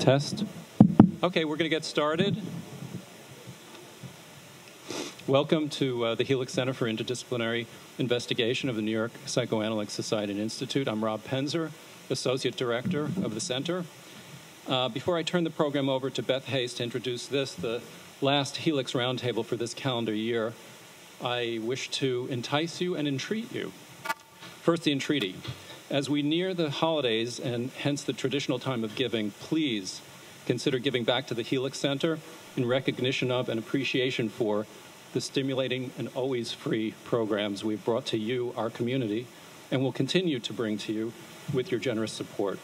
Test. Okay, we're going to get started. Welcome to the Helix Center for Interdisciplinary Investigation of the New York Psychoanalytic Society and Institute. I'm Rob Penzer, Associate Director of the Center. Before I turn the program over to Beth Hayes to introduce this, the last Helix Roundtable for this calendar year, I wish to entice you and entreat you. First, the entreaty. As we near the holidays and hence the traditional time of giving, please consider giving back to the Helix Center in recognition of and appreciation for the stimulating and always free programs we've brought to you, our community, and will continue to bring to you with your generous support.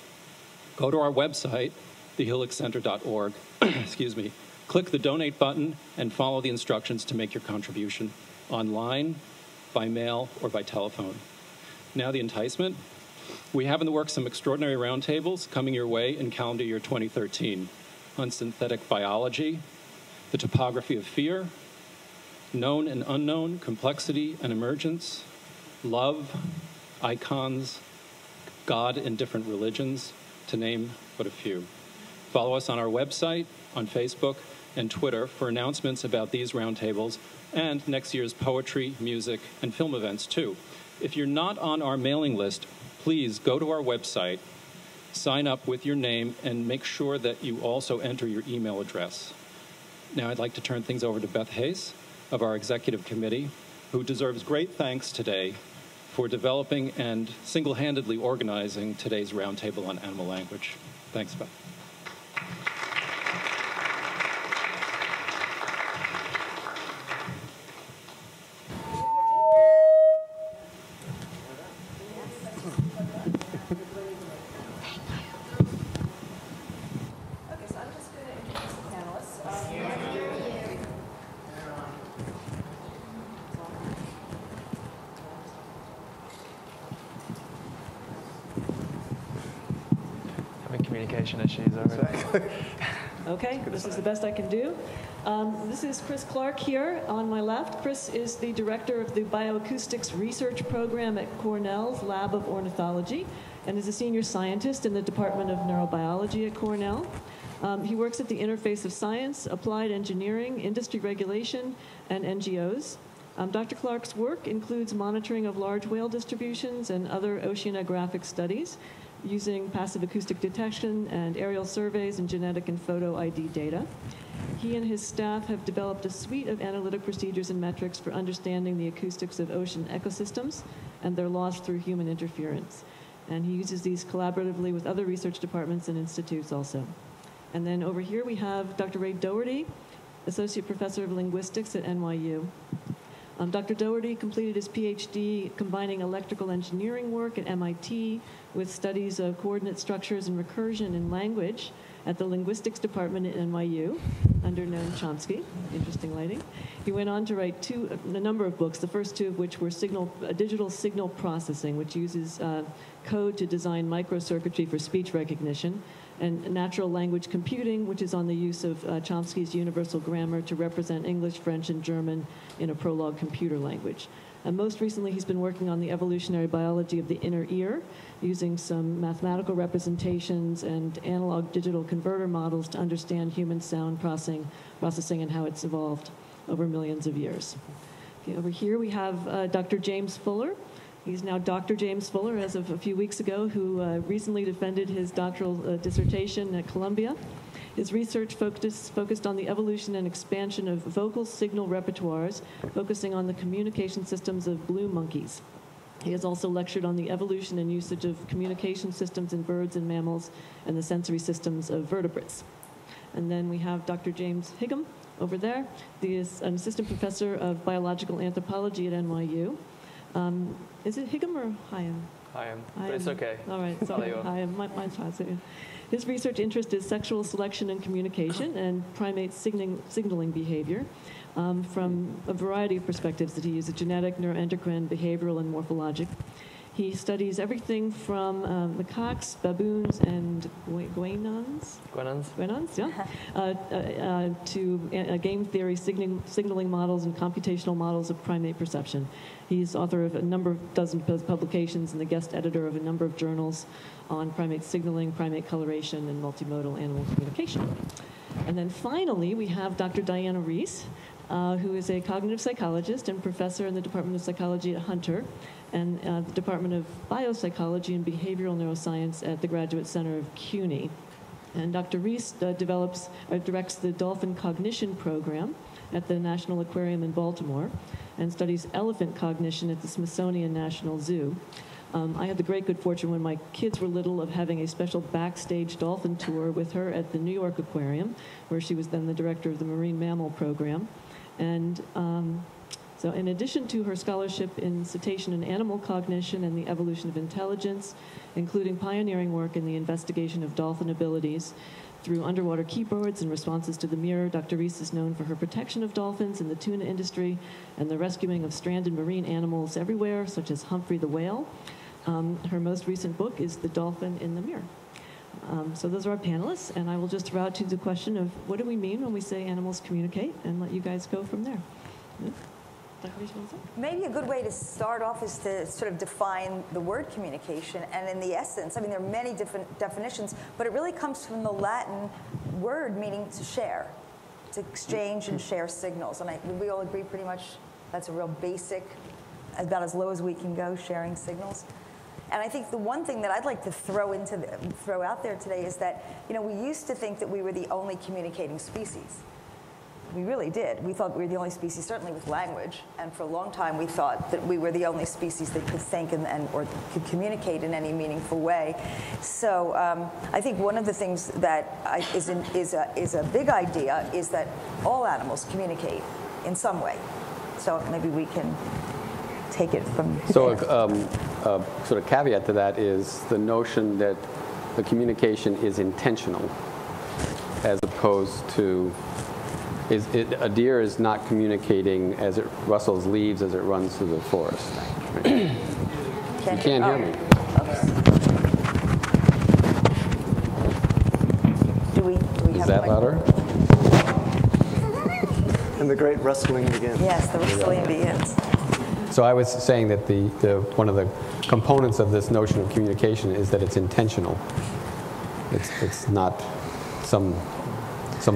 Go to our website, thehelixcenter.org, excuse me, click the donate button and follow the instructions to make your contribution online, by mail, or by telephone. Now the enticement. We have in the works some extraordinary roundtables coming your way in calendar year 2013 on synthetic biology, the topography of fear, known and unknown, complexity and emergence, love, icons, God and different religions, to name but a few. Follow us on our website, on Facebook, and Twitter for announcements about these roundtables and next year's poetry, music, and film events, too. If you're not on our mailing list, please go to our website, sign up with your name, and make sure that you also enter your email address. Now I'd like to turn things over to Beth Hayes of our executive committee, who deserves great thanks today for developing and single-handedly organizing today's roundtable on animal language. Thanks, Beth. Issues already. Okay, this is the best I can do. This is Chris Clark here on my left. Chris is the director of the Bioacoustics Research Program at Cornell's Lab of Ornithology and is a senior scientist in the Department of Neurobiology at Cornell. He works at the interface of science, applied engineering, industry regulation, and NGOs. Dr. Clark's work includes monitoring of large whale distributions and other oceanographic studies, using passive acoustic detection and aerial surveys and genetic and photo ID data. He and his staff have developed a suite of analytic procedures and metrics for understanding the acoustics of ocean ecosystems and their loss through human interference. And he uses these collaboratively with other research departments and institutes also. And then over here we have Dr. Ray Dougherty, Associate Professor of Linguistics at NYU. Dr. Dougherty completed his PhD combining electrical engineering work at MIT with studies of coordinate structures and recursion in language at the Linguistics Department at NYU under Noam Chomsky. Interesting lighting. He went on to write a number of books, the first two of which were digital signal processing, which uses code to design microcircuitry for speech recognition, and natural language computing, which is on the use of Chomsky's universal grammar to represent English, French, and German in a prologue computer language. And most recently, he's been working on the evolutionary biology of the inner ear, using some mathematical representations and analog digital converter models to understand human sound processing and how it's evolved over millions of years. Okay, over here, we have Dr. James Fuller. He's now Dr. James Fuller, as of a few weeks ago, who recently defended his doctoral dissertation at Columbia. His research focused on the evolution and expansion of vocal signal repertoires, focusing on the communication systems of blue monkeys. He has also lectured on the evolution and usage of communication systems in birds and mammals and the sensory systems of vertebrates. And then we have Dr. James Higham over there. He is an assistant professor of biological anthropology at NYU. Is it Higham or Higham? Higham, but it's okay. All right, sorry, Higham. Mine's fine. His research interest is sexual selection and communication and primate signaling behavior from a variety of perspectives that he uses: genetic, neuroendocrine, behavioral, and morphologic. He studies everything from macaques, baboons, and guenons, to game theory, signaling models, and computational models of primate perception. He's author of a dozen publications and the guest editor of a number of journals on primate signaling, primate coloration, and multimodal animal communication. And then finally, we have Dr. Diana Reiss, who is a cognitive psychologist and professor in the Department of Psychology at Hunter and the Department of Biopsychology and Behavioral Neuroscience at the Graduate Center of CUNY. And Dr. Reiss directs the Dolphin Cognition Program at the National Aquarium in Baltimore and studies elephant cognition at the Smithsonian National Zoo. I had the great good fortune when my kids were little of having a special backstage dolphin tour with her at the New York Aquarium, where she was then the director of the Marine Mammal Program. And so in addition to her scholarship in cetacean and animal cognition and the evolution of intelligence, including pioneering work in the investigation of dolphin abilities through underwater keyboards and responses to the mirror, Dr. Reiss is known for her protection of dolphins in the tuna industry and the rescuing of stranded marine animals everywhere, such as Humphrey the whale. Her most recent book is The Dolphin in the Mirror. So those are our panelists, and I will just route to the question of what do we mean when we say animals communicate, and let you guys go from there. Yeah. Maybe a good way to start off is to sort of define the word communication, and in the essence, I mean, there are many different definitions, but it really comes from the Latin word meaning to share, to exchange and share signals. And we all agree pretty much that's a real basic, about as low as we can go, sharing signals. And I think the one thing that I'd like to throw out there today is that, you know, we used to think that we were the only communicating species. We really did. We thought we were the only species, certainly with language, and for a long time we thought that we were the only species that could think or could communicate in any meaningful way. So I think one of the things that is a big idea is that all animals communicate in some way. So maybe we can take it from So sort of caveat to that is the notion that the communication is intentional, as opposed to a deer is not communicating as it rustles leaves as it runs through the forest. Right? You can't hear me. Do we is that louder? And the great rustling begins. Yes, the rustling begins. So I was saying that one of the components of this notion of communication is that it's intentional. It's not some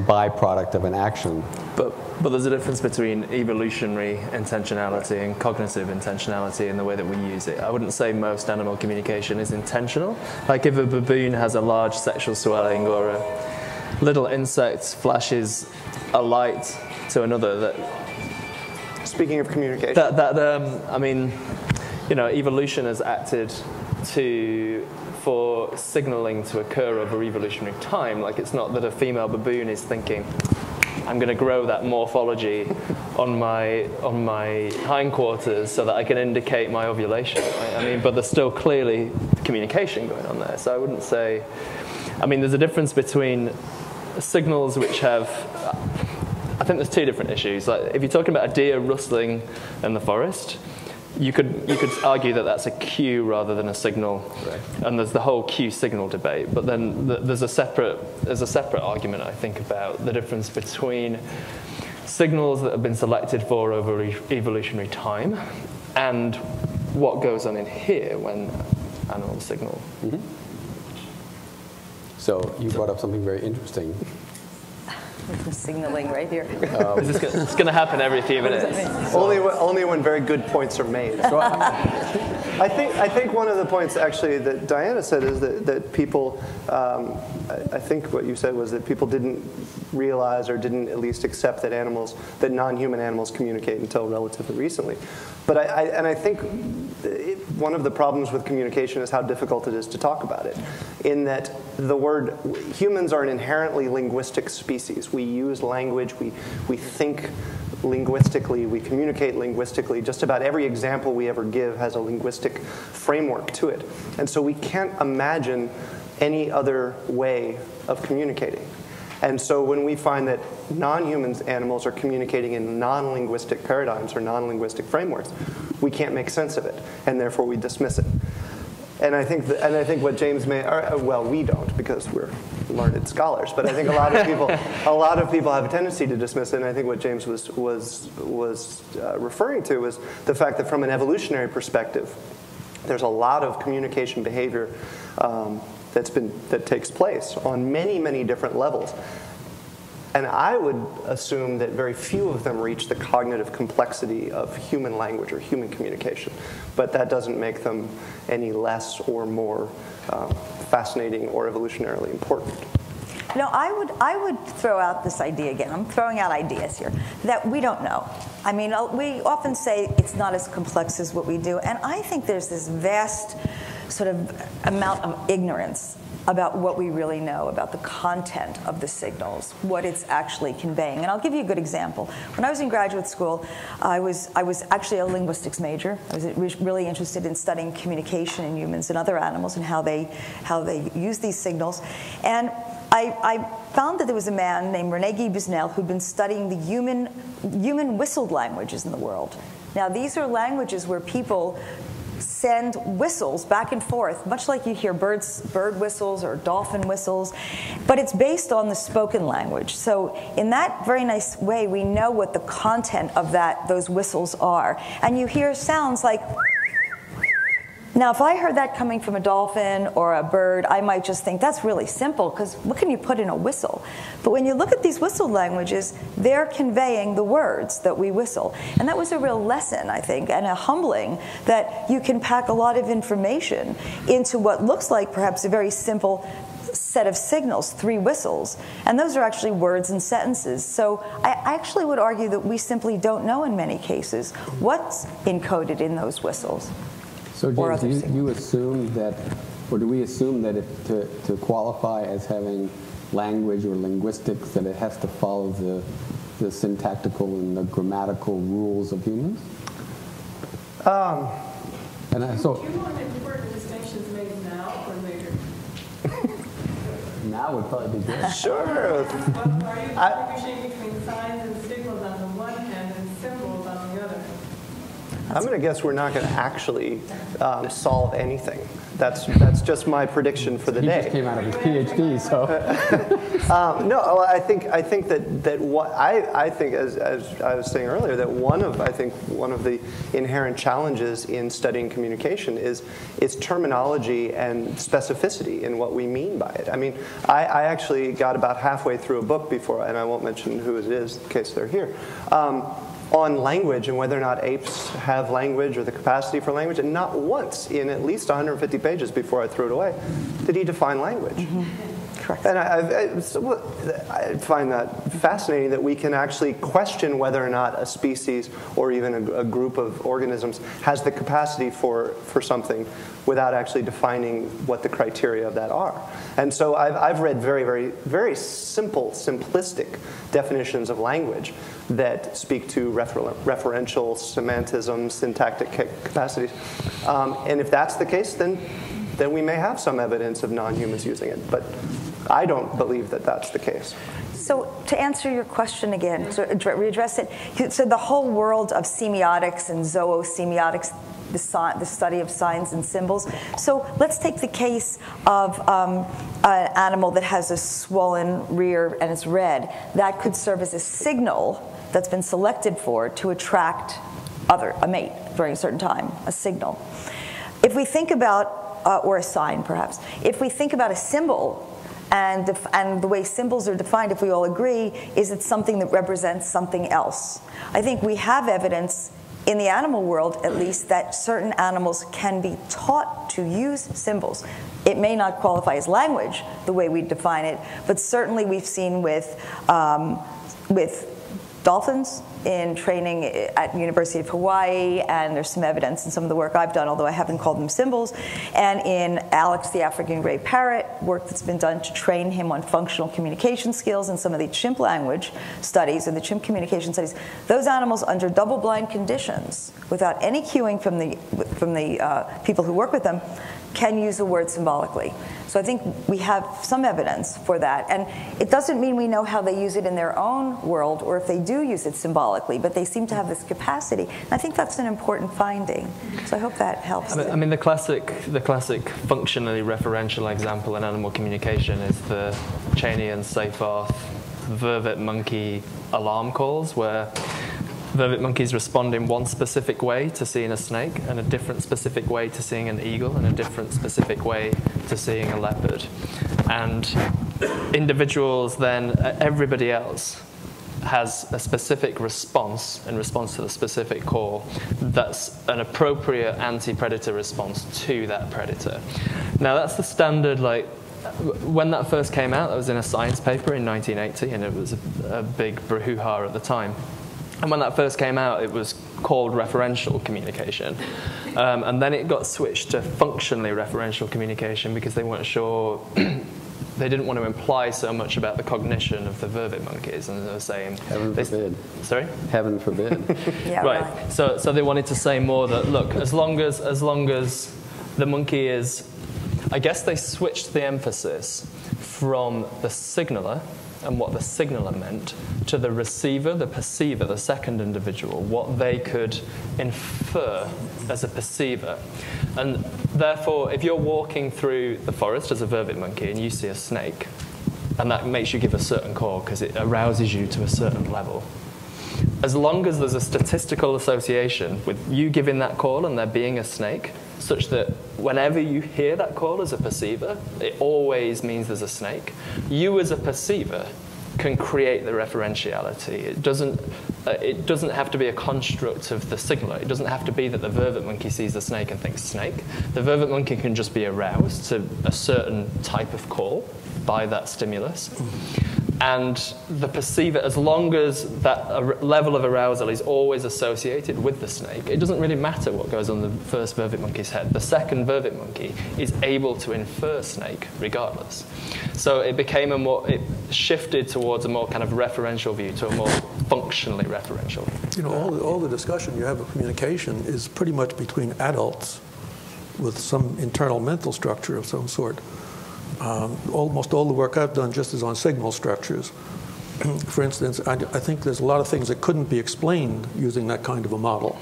byproduct of an action. But there's a difference between evolutionary intentionality and cognitive intentionality in the way that we use it. I wouldn't say most animal communication is intentional. Like if a baboon has a large sexual swelling or a little insect flashes a light to another, that speaking of communication, I mean, you know, evolution has acted for signaling to occur over evolutionary time. Like it's not that a female baboon is thinking, I'm going to grow that morphology on my hindquarters so that I can indicate my ovulation. Right? I mean, but there's still clearly communication going on there. So I wouldn't say, I mean, there's a difference between signals which have, I think there's two different issues. Like if you're talking about a deer rustling in the forest, you could argue that that's a cue rather than a signal, right. And there's the whole cue signal debate. But then there's a separate argument, I think, about the difference between signals that have been selected for over evolutionary time and what goes on in here when animals signal. Mm-hmm. So you brought up something very interesting. Signaling right here. It's going to happen every few minutes. Only when very good points are made. So I think one of the points actually that Diana said is that people, I think what you said was that people didn't realize or didn't at least accept that non-human animals communicate until relatively recently. But I think one of the problems with communication is how difficult it is to talk about it. In that humans are an inherently linguistic species. We use language, we think linguistically, we communicate linguistically. Just about every example we ever give has a linguistic framework to it. And so we can't imagine any other way of communicating. And so when we find that non-human animals are communicating in non-linguistic paradigms or non-linguistic frameworks, we can't make sense of it, and therefore we dismiss it. And I think what James may, well, we don't because we're learned scholars, but I think a lot of people have a tendency to dismiss it. And I think what James was referring to was the fact that from an evolutionary perspective, there's a lot of communication behavior that takes place on many, many different levels. And I would assume that very few of them reach the cognitive complexity of human language or human communication. But that doesn't make them any less or more fascinating or evolutionarily important. No, I would throw out this idea again. I'm throwing out ideas here that we don't know. I mean, we often say it's not as complex as what we do. And I think there's this vast sort of amount of ignorance about what we really know about the content of the signals, what it's actually conveying. And I'll give you a good example. When I was in graduate school, I was actually a linguistics major. I was really interested in studying communication in humans and other animals and how they use these signals. And I found that there was a man named René Guy Busnel who'd been studying the human whistled languages in the world. Now, these are languages where people send whistles back and forth, much like you hear bird whistles or dolphin whistles, but it's based on the spoken language. So in that very nice way, we know what the content of those whistles are. And you hear sounds like. Now, if I heard that coming from a dolphin or a bird, I might just think that's really simple, because what can you put in a whistle? But when you look at these whistled languages, they're conveying the words that we whistle. And that was a real lesson, I think, and a humbling that you can pack a lot of information into what looks like perhaps a very simple set of signals, 3 whistles, and those are actually words and sentences. So I actually would argue that we simply don't know in many cases what's encoded in those whistles. So James, do you assume that, or do we assume that to qualify as having language or linguistics, that it has to follow the syntactical and the grammatical rules of humans? Do you want important distinctions made now or later? Now would probably be good. Sure. Are you distinguishing between signs and signals on the one hand and symbols on the other? I'm going to guess we're not going to actually solve anything. That's just my prediction for the day. He just came out of his PhD, so. No, I think that what I think, as I was saying earlier, that one of the inherent challenges in studying communication is its terminology and specificity in what we mean by it. I mean, I actually got about halfway through a book before, and I won't mention who it is in case they're here. On language and whether or not apes have language or the capacity for language, and not once in at least 150 pages before I threw it away did he define language. Mm-hmm. Correct. And I find that fascinating that we can actually question whether or not a species or even a group of organisms has the capacity for something without actually defining what the criteria of that are. And so I've read very, very, very simple, simplistic definitions of language that speak to referential, semantism, syntactic capacities. And if that's the case, then we may have some evidence of non-humans using it. But I don't believe that that's the case. So to answer your question again, to readdress it, so the whole world of semiotics and zoosemiotics, the study of signs and symbols. So let's take the case of an animal that has a swollen rear and it's red. That could serve as a signal that's been selected for to attract a mate during a certain time, a signal. If we think about, or a sign perhaps, if we think about a symbol, and the way symbols are defined, if we all agree, is it's something that represents something else. I think we have evidence in the animal world, at least, that certain animals can be taught to use symbols. It may not qualify as language the way we define it, but certainly we've seen with dolphins in training at the University of Hawaii, and there's some evidence in some of the work I've done, although I haven't called them symbols, and in Alex the African gray parrot, work that's been done to train him on functional communication skills, and some of the chimp language studies and the chimp communication studies. Those animals under double-blind conditions, without any cueing from the people who work with them, can use the word symbolically. So I think we have some evidence for that. And it doesn't mean we know how they use it in their own world, or if they do use it symbolically. symbolically, but they seem to have this capacity. And I think that's an important finding. So I hope that helps. I mean, the classic functionally referential example in animal communication is the Cheney and Seyfarth vervet monkey alarm calls, where vervet monkeys respond in one specific way to seeing a snake, and a different specific way to seeing an eagle, and a different specific way to seeing a leopard. And individuals then, everybody else, has a specific response in response to the specific call that's an appropriate anti-predator response to that predator. Now that's the standard, like, when that first came out, that was in a science paper in 1980, and it was a big brouhaha at the time. And when that first came out, it was called referential communication. And then it got switched to functionally referential communication because they weren't sure, they didn't want to imply so much about the cognition of the vervet monkeys. And they were saying... Heaven forbid. Sorry? Heaven forbid. Yeah, right. So they wanted to say more that, look, as long as the monkey is... I guess they switched the emphasis from the signaler and what the signaler meant to the receiver, the perceiver, the second individual, what they could infer as a perceiver. And therefore, if you're walking through the forest as a vervet monkey and you see a snake, and that makes you give a certain call because it arouses you to a certain level, as long as there's a statistical association with you giving that call and there being a snake, such that whenever you hear that call as a perceiver, it always means there's a snake, you as a perceiver can create the referentiality. It doesn't have to be a construct of the signaler. It doesn't have to be that the vervet monkey sees a snake and thinks snake. The vervet monkey can just be aroused to a certain type of call by that stimulus. And the perceiver, as long as that level of arousal is always associated with the snake, it doesn't really matter what goes on the first vervet monkey's head. The second vervet monkey is able to infer snake regardless. So it became it shifted towards a more kind of referential view, to a more functionally referential. You know, all the discussion you have of communication is pretty much between adults with some internal mental structure of some sort. Almost all the work I've done just is on signal structures. For instance, I think there's a lot of things that couldn't be explained using that kind of a model.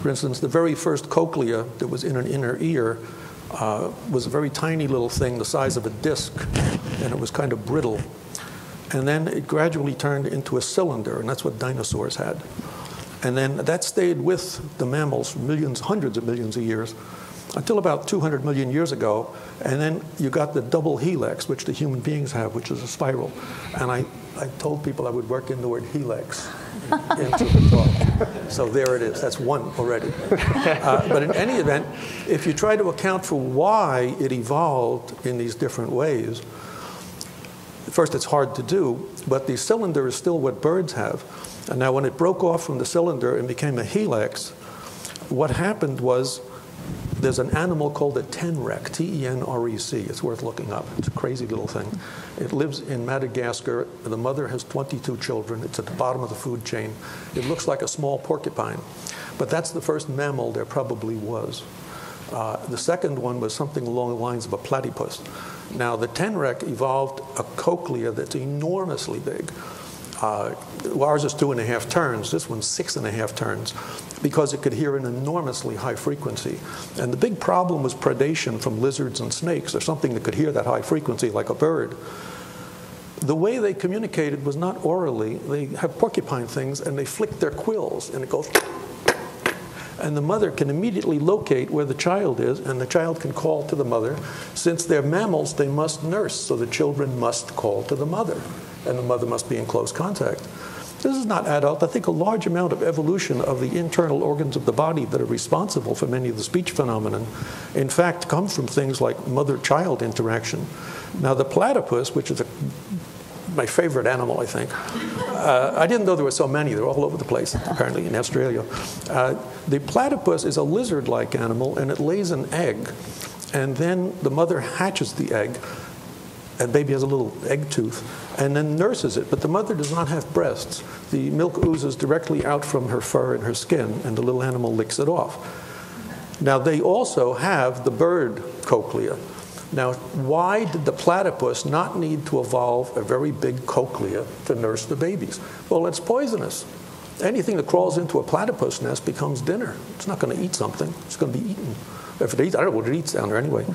For instance, the very first cochlea that was in an inner ear was a very tiny little thing the size of a disc, and it was kind of brittle. And then it gradually turned into a cylinder, and that's what dinosaurs had. And then that stayed with the mammals for millions, hundreds of millions of years, until about 200 million years ago, and then you got the double helix, which the human beings have, which is a spiral. And I told people I would work in the word helix into the talk. So there it is. That's one already. But in any event, if you try to account for why it evolved in these different ways, first, it's hard to do, but the cylinder is still what birds have. And now when it broke off from the cylinder and became a helix, what happened was, there's an animal called a tenrec, T-E-N-R-E-C. It's worth looking up. It's a crazy little thing. It lives in Madagascar. The mother has 22 children. It's at the bottom of the food chain. It looks like a small porcupine. But that's the first mammal there probably was. The second one was something along the lines of a platypus. Now, the tenrec evolved a cochlea that's enormously big. Ours is 2.5 turns. This one's 6.5 turns, because it could hear an enormously high frequency. And the big problem was predation from lizards and snakes, or something that could hear that high frequency like a bird. The way they communicated was not orally. They have porcupine things, and they flick their quills, and it goes... And the mother can immediately locate where the child is, and the child can call to the mother. Since they're mammals, they must nurse, so the children must call to the mother, and the mother must be in close contact. This is not adult. I think a large amount of evolution of the internal organs of the body that are responsible for many of the speech phenomenon, in fact, come from things like mother-child interaction. Now, the platypus, which is my favorite animal, I think. I didn't know there were so many. They're all over the place, apparently, in Australia. The platypus is a lizard-like animal, and it lays an egg. And then the mother hatches the egg, and baby has a little egg tooth, and then nurses it. But the mother does not have breasts. The milk oozes directly out from her fur and her skin, and the little animal licks it off. Now, they also have the bird cochlea. Now, why did the platypus not need to evolve a very big cochlea to nurse the babies? Well, it's poisonous. Anything that crawls into a platypus nest becomes dinner. It's not going to eat something. It's going to be eaten. If it eats, I don't know what it eats down there anyway.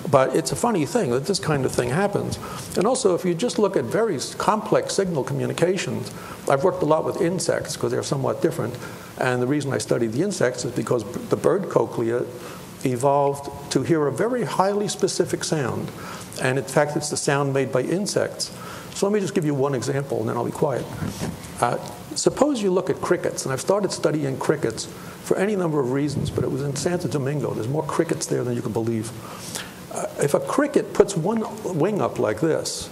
But it's a funny thing that this kind of thing happens. And also, if you just look at very complex signal communications, I've worked a lot with insects because they're somewhat different. And the reason I study the insects is because the bird cochlea evolved to hear a very highly specific sound. And in fact, it's the sound made by insects. So let me just give you one example, and then I'll be quiet. Suppose you look at crickets, and I've started studying crickets for any number of reasons, but it was in Santo Domingo. There's more crickets there than you can believe. If a cricket puts one wing up like this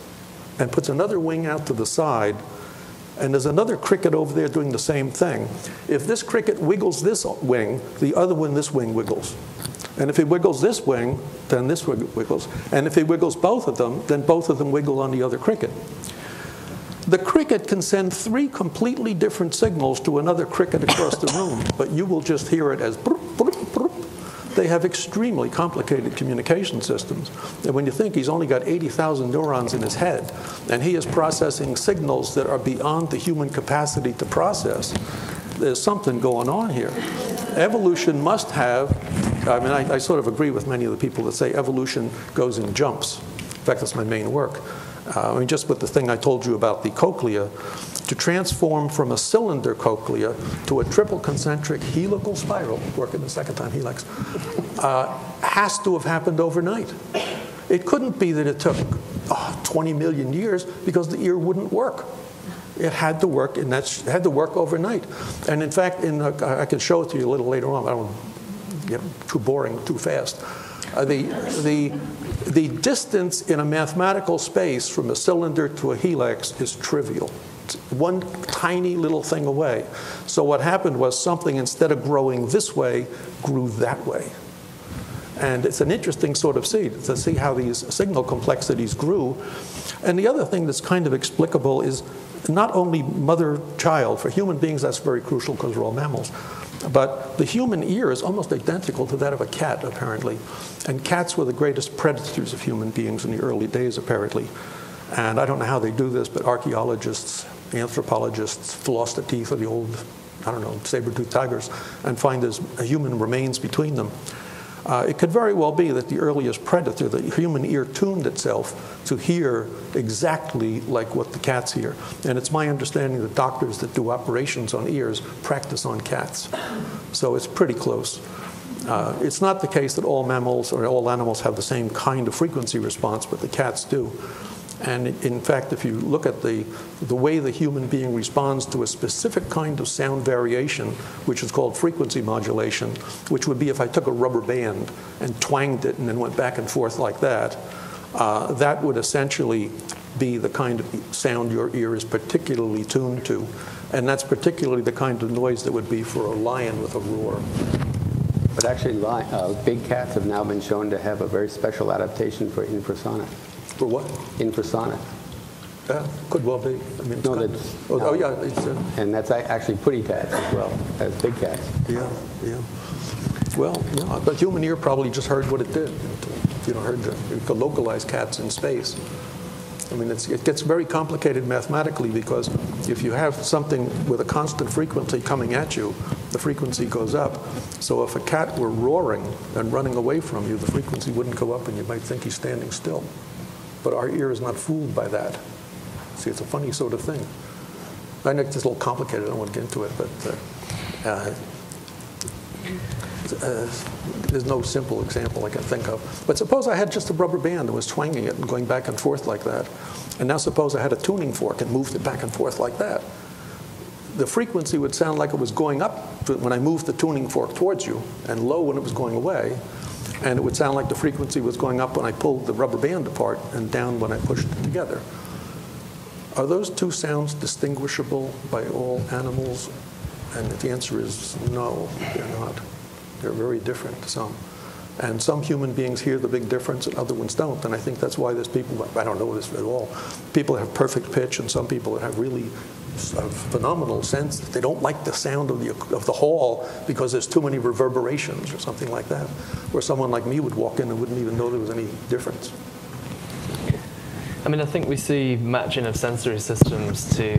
and puts another wing out to the side, and there's another cricket over there doing the same thing, if this cricket wiggles this wing, the other one, this wing wiggles. And if he wiggles this wing, then this wiggles. And if he wiggles both of them, then both of them wiggle on the other cricket. The cricket can send 3 completely different signals to another cricket across the room, but you will just hear it as broop, broop, broop. They have extremely complicated communication systems. And when you think he's only got 80,000 neurons in his head, and he is processing signals that are beyond the human capacity to process, there's something going on here. Evolution must have, I mean, I sort of agree with many of the people that say evolution goes in jumps. In fact, that's my main work. I mean, just with the thing I told you about the cochlea, to transform from a cylinder cochlea to a triple concentric helical spiral, working the second time helix, has to have happened overnight. It couldn't be that it took 20 million years because the ear wouldn't work. It had to work, and it had to work overnight. And in fact, I can show it to you a little later on. I don't want to get too boring too fast. The distance in a mathematical space from a cylinder to a helix is trivial. It's one tiny little thing away. So what happened was something, instead of growing this way, grew that way. And it's an interesting sort of seed to see how these signal complexities grew. And the other thing that's kind of explicable is not only mother-child. For human beings, that's very crucial because we're all mammals. But the human ear is almost identical to that of a cat, apparently. And cats were the greatest predators of human beings in the early days, apparently. And I don't know how they do this, but archaeologists, anthropologists floss the teeth of the old, I don't know, saber-toothed tigers and find there's human remains between them. It could very well be that the earliest predator, the human ear, tuned itself to hear exactly like what the cats hear. And it's my understanding that doctors that do operations on ears practice on cats. So it's pretty close. It's not the case that all mammals or all animals have the same kind of frequency response, but the cats do. And in fact, if you look at the way the human being responds to a specific kind of sound variation, which is called frequency modulation, which would be if I took a rubber band and twanged it and then went back and forth like that, that would essentially be the kind of sound your ear is particularly tuned to. And that's particularly the kind of noise that would be for a lion with a roar. But actually, big cats have now been shown to have a very special adaptation for infrasonic. For what? Infrasonic. Could well be. I mean, no, that's, yeah. And that's actually pretty cats as well as big cats. Yeah, yeah. Well, yeah, but human ear probably just heard what it did. You know, it could localize cats in space. I mean, it gets very complicated mathematically because if you have something with a constant frequency coming at you, the frequency goes up. So if a cat were roaring and running away from you, the frequency wouldn't go up and you might think he's standing still. But our ear is not fooled by that. See, it's a funny sort of thing. I know it's a little complicated. I don't want to get into it, but there's no simple example I can think of. But suppose I had just a rubber band and was twanging it and going back and forth like that. And now suppose I had a tuning fork and moved it back and forth like that. The frequency would sound like it was going up when I moved the tuning fork towards you, and low when it was going away. And it would sound like the frequency was going up when I pulled the rubber band apart and down when I pushed it together. Are those two sounds distinguishable by all animals? And the answer is no, they're not. They're very different to some. And some human beings hear the big difference and other ones don't. And I think that's why there's people, I don't know this at all, people that have perfect pitch and some people that have really phenomenal sense that they don't like the sound of the hall because there's too many reverberations or something like that. Where someone like me would walk in and wouldn't even know there was any difference. I mean, I think we see matching of sensory systems to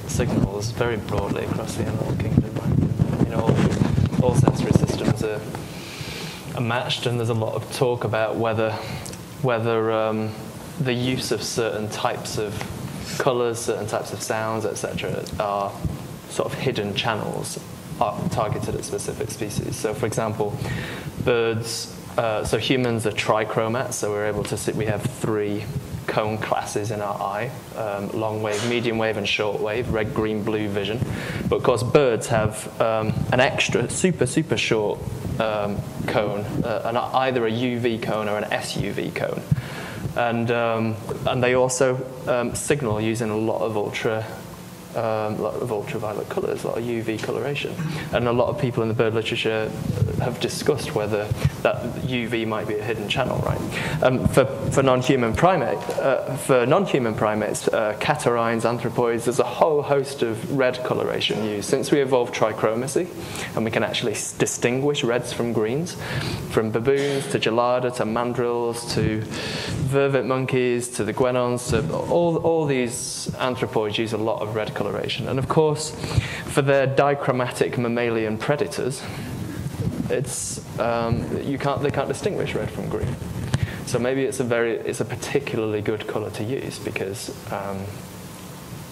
signals very broadly across the animal kingdom. Right? You know, all sensory systems are matched, and there's a lot of talk about whether the use of certain types of colors, certain types of sounds, etc., are sort of hidden channels targeted at specific species. So, for example, birds. So humans are trichromats, so we're able to see. We have 3 cone classes in our eye: long wave, medium wave, and short wave. Red, green, blue vision. But of course, birds have an extra, super short cone, either a UV cone or an SUV cone, and they also signal using a lot of ultraviolet colors, a lot of UV coloration. And a lot of people in the bird literature have discussed whether that UV might be a hidden channel, right? For non-human primates, catarrhines, anthropoids, there's a whole host of red coloration used. Since we evolved trichromacy, and we can actually distinguish reds from greens, from baboons to gelada to mandrills to vervet monkeys to the guenons, to all these anthropoids use a lot of red coloration. And of course, for their dichromatic mammalian predators, it's they can't distinguish red from green. So maybe it's a particularly good color to use because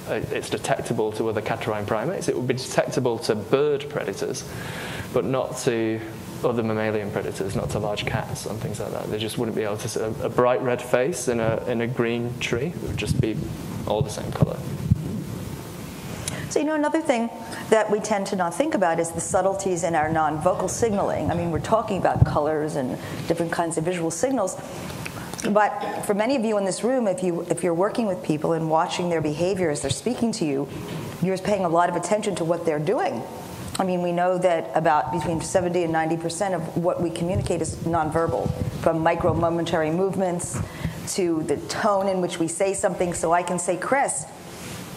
it's detectable to other catarrhine primates. It would be detectable to bird predators, but not to other mammalian predators, not to large cats and things like that. They just wouldn't be able to see a bright red face in a green tree. It would just be all the same color. So, you know, another thing that we tend to not think about is the subtleties in our non-vocal signaling. I mean, we're talking about colors and different kinds of visual signals, but for many of you in this room, if you're working with people and watching their behavior as they're speaking to you, you're paying a lot of attention to what they're doing. I mean, we know that about between 70 and 90% of what we communicate is nonverbal, from micro-momentary movements to the tone in which we say something. So I can say, Chris,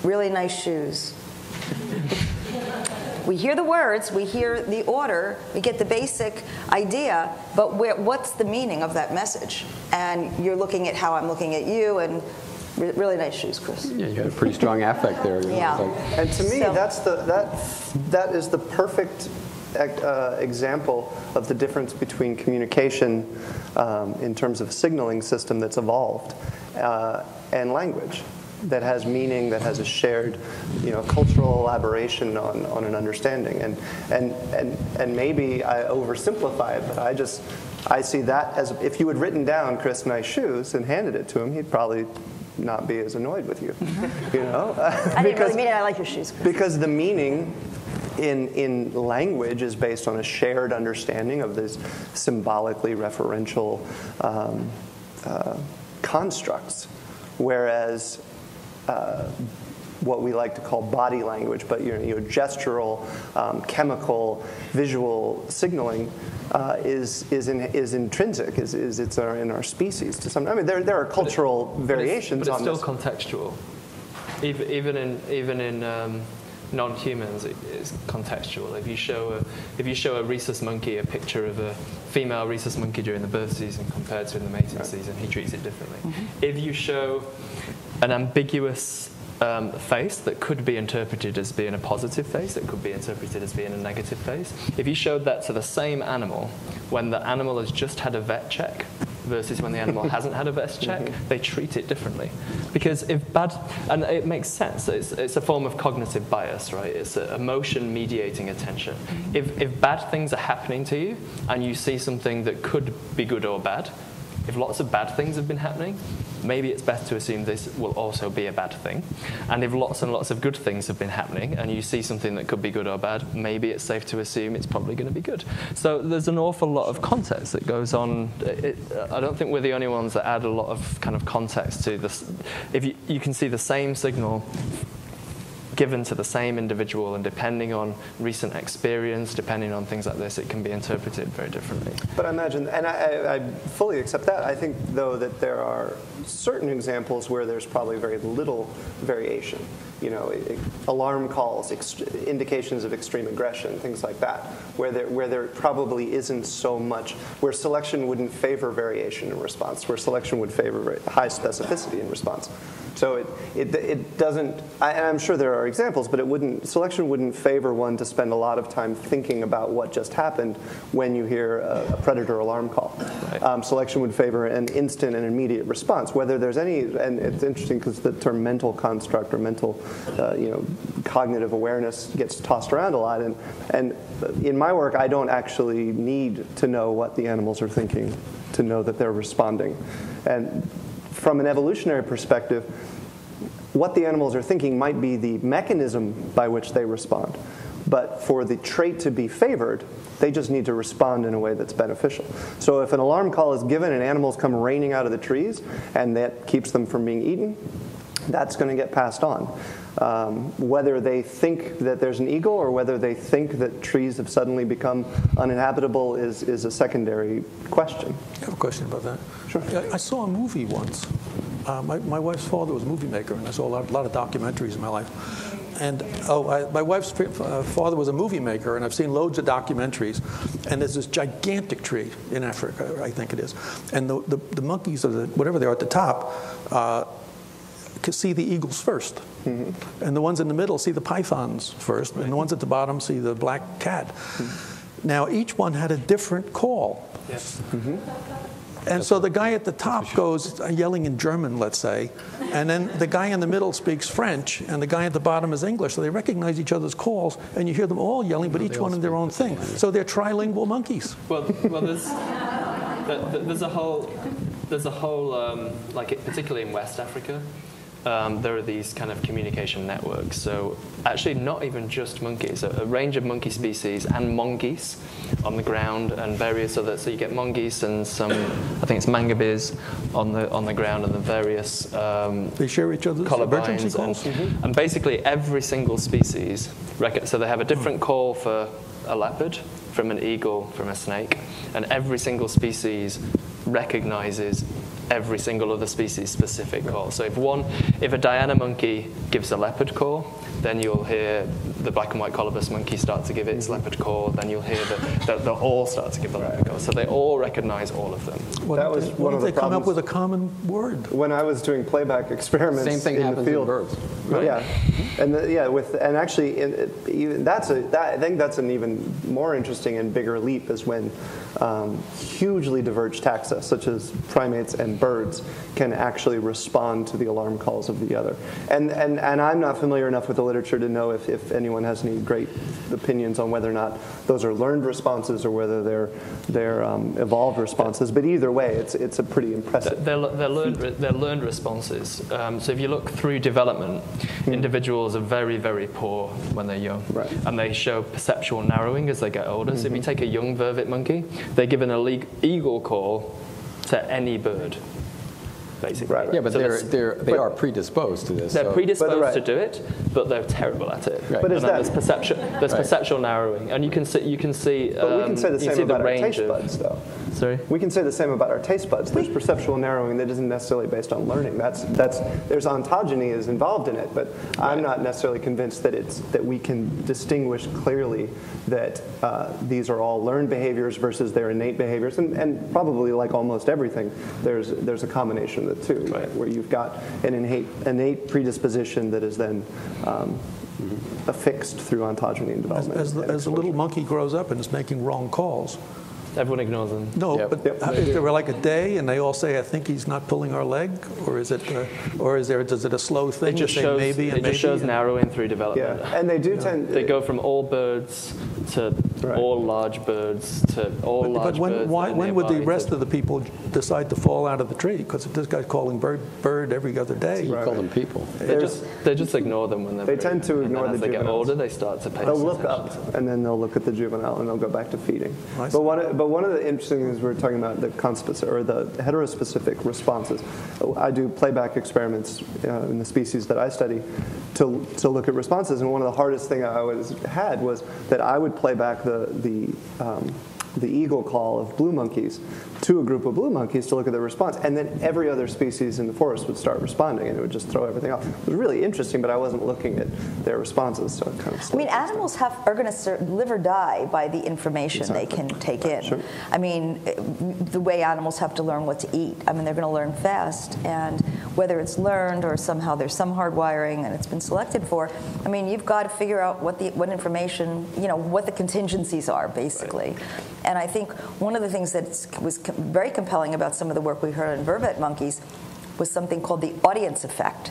really nice shoes. We hear the words, we hear the order, we get the basic idea, but what's the meaning of that message? And you're looking at how I'm looking at you, and really nice shoes, Chris. Yeah, you had a pretty strong affect there. Yeah. And to me, that is the perfect example of the difference between communication in terms of a signaling system that's evolved and language that has meaning, that has a shared, cultural elaboration on an understanding. And maybe I oversimplify it, but I see that as, if you had written down Chris nice shoes and handed it to him, he'd probably not be as annoyed with you. I didn't really mean it. I like your shoes, Chris. Because the meaning in language is based on a shared understanding of these symbolically referential constructs, whereas what we like to call body language, but gestural, chemical, visual signaling is intrinsic. It's in our species to some. I mean, there are cultural variations on this. But it's still contextual. Even in non-humans, it's contextual. If you show a rhesus monkey a picture of a female rhesus monkey during the birth season compared to in the mating season, he treats it differently. Mm-hmm. If you show an ambiguous face that could be interpreted as being a positive face, it could be interpreted as being a negative face. If you showed that to the same animal when the animal has just had a vet check versus when the animal hasn't had a vet check, they treat it differently. Because and it makes sense, it's a form of cognitive bias, right? It's an emotion mediating attention. If bad things are happening to you and you see something that could be good or bad, if lots of bad things have been happening, maybe it's best to assume this will also be a bad thing. And if lots and lots of good things have been happening and you see something that could be good or bad, maybe it's safe to assume it's probably going to be good. So there's an awful lot of context that goes on. I don't think we're the only ones that add a lot of kind of context to this. If you can see the same signal given to the same individual, and depending on recent experience, depending on things like this, it can be interpreted very differently. But I imagine, and I fully accept that. I think, though, that there are certain examples where there's probably very little variation. alarm calls, indications of extreme aggression, things like that, where there probably isn't so much, where selection wouldn't favor variation in response, where selection would favor very high specificity in response. So it doesn't, and I'm sure there are examples, but selection wouldn't favor one to spend a lot of time thinking about what just happened when you hear a predator alarm call. Right. Selection would favor an instant and immediate response, whether there's any, and it's interesting because the term mental construct or mental, cognitive awareness gets tossed around a lot, and in my work, I don't actually need to know what the animals are thinking to know that they're responding. And from an evolutionary perspective, what the animals are thinking might be the mechanism by which they respond. But for the trait to be favored, they just need to respond in a way that's beneficial. So if an alarm call is given and animals come raining out of the trees, and that keeps them from being eaten, that's going to get passed on. Whether they think that there's an eagle or whether they think that trees have suddenly become uninhabitable is a secondary question. I have a question about that. Sure. I saw a movie once. My wife's father was a movie maker, and I saw a lot of documentaries in my life. And my wife's father was a movie maker, and I've seen loads of documentaries. And there's this gigantic tree in Africa, I think it is. And the monkeys, or whatever they are at the top, can see the eagles first. Mm-hmm. And the ones in the middle see the pythons first, and the ones at the bottom see the black cat. Mm-hmm. Now, each one had a different call. Yes. Mm-hmm. And so the guy at the top goes yelling in German, let's say, and then the guy in the middle speaks French, and the guy at the bottom is English. So they recognize each other's calls, and you hear them all yelling, but each one in their own thing. So they're trilingual monkeys. Well, there's a whole, like particularly in West Africa, there are these kind of communication networks. So actually not even just monkeys, a range of monkey species and mongoose on the ground and various other, so you get mongoose and some, I think it's mangabes on the ground and the various they share each other's emergency calls? And basically every single species, so they have a different call for a leopard, from an eagle, from a snake, and every single species recognizes every single other species' specific call. So if a Diana monkey gives a leopard call, then you'll hear the black and white colobus monkey start to give its leopard call, then you'll hear that they'll all start to give the leopard call. So they all recognize all of them. That was one of the problems. They come up with a common word. When I was doing playback experiments Same thing in happens the field. in birds. Right. Yeah, and actually, I think that's an even more interesting and bigger leap is when hugely diverged taxa, such as primates and birds, can actually respond to the alarm calls of the other. And I'm not familiar enough with the literature to know if anyone has any great opinions on whether or not those are learned responses or whether they're evolved responses. But either way, it's a pretty impressive. They're learned responses. So if you look through development, individuals are very, very poor when they're young, right. And they show perceptual narrowing as they get older. So if you take a young vervet monkey, they give an eagle call to any bird, basically. Right. Yeah, but they are predisposed to this. They're predisposed to do it, but they're terrible at it. Right. But there's perceptual narrowing, and you can see. But we can say the same about our taste buds, though. Sorry. We can say the same about our taste buds. There's perceptual narrowing that isn't necessarily based on learning. There's ontogeny is involved in it, but right. I'm not necessarily convinced that we can distinguish clearly that these are all learned behaviors versus their innate behaviors, and probably like almost everything, there's a combination of the two, right? Where you've got an innate predisposition that is then affixed through ontogeny and development. As the little monkey grows up and is making wrong calls, everyone ignores them. No, but if there were like a day and they all say, "I think he's not pulling our leg," or is it a slow thing? It just shows narrowing through development. Yeah, and they do tend. They go from all birds to all large birds to all large birds. But when would the rest of the people decide to fall out of the tree? Because this guy's calling bird every other day. You call them people. They just ignore them when they're. They tend to ignore the juveniles. As they get older, they start to pay. They'll look up and then they'll look at the juvenile and they'll go back to feeding. But one of the interesting things we were talking about, the heterospecific responses. I do playback experiments in the species that I study to look at responses, and one of the hardest things I always had was that I would play back the the eagle call of blue monkeys to a group of blue monkeys to look at their response, and then every other species in the forest would start responding, and it would just throw everything off. It was really interesting, but I wasn't looking at their responses, so it kind of. I mean, animals are going to live or die by the information they can take in. Sure. I mean, the way animals have to learn what to eat. I mean, they're going to learn fast, and whether it's learned or somehow there's some hardwiring and it's been selected for, I mean, you've got to figure out what information, what the contingencies are, basically. Right. And I think one of the things that was very compelling about some of the work we heard on vervet monkeys was something called the audience effect,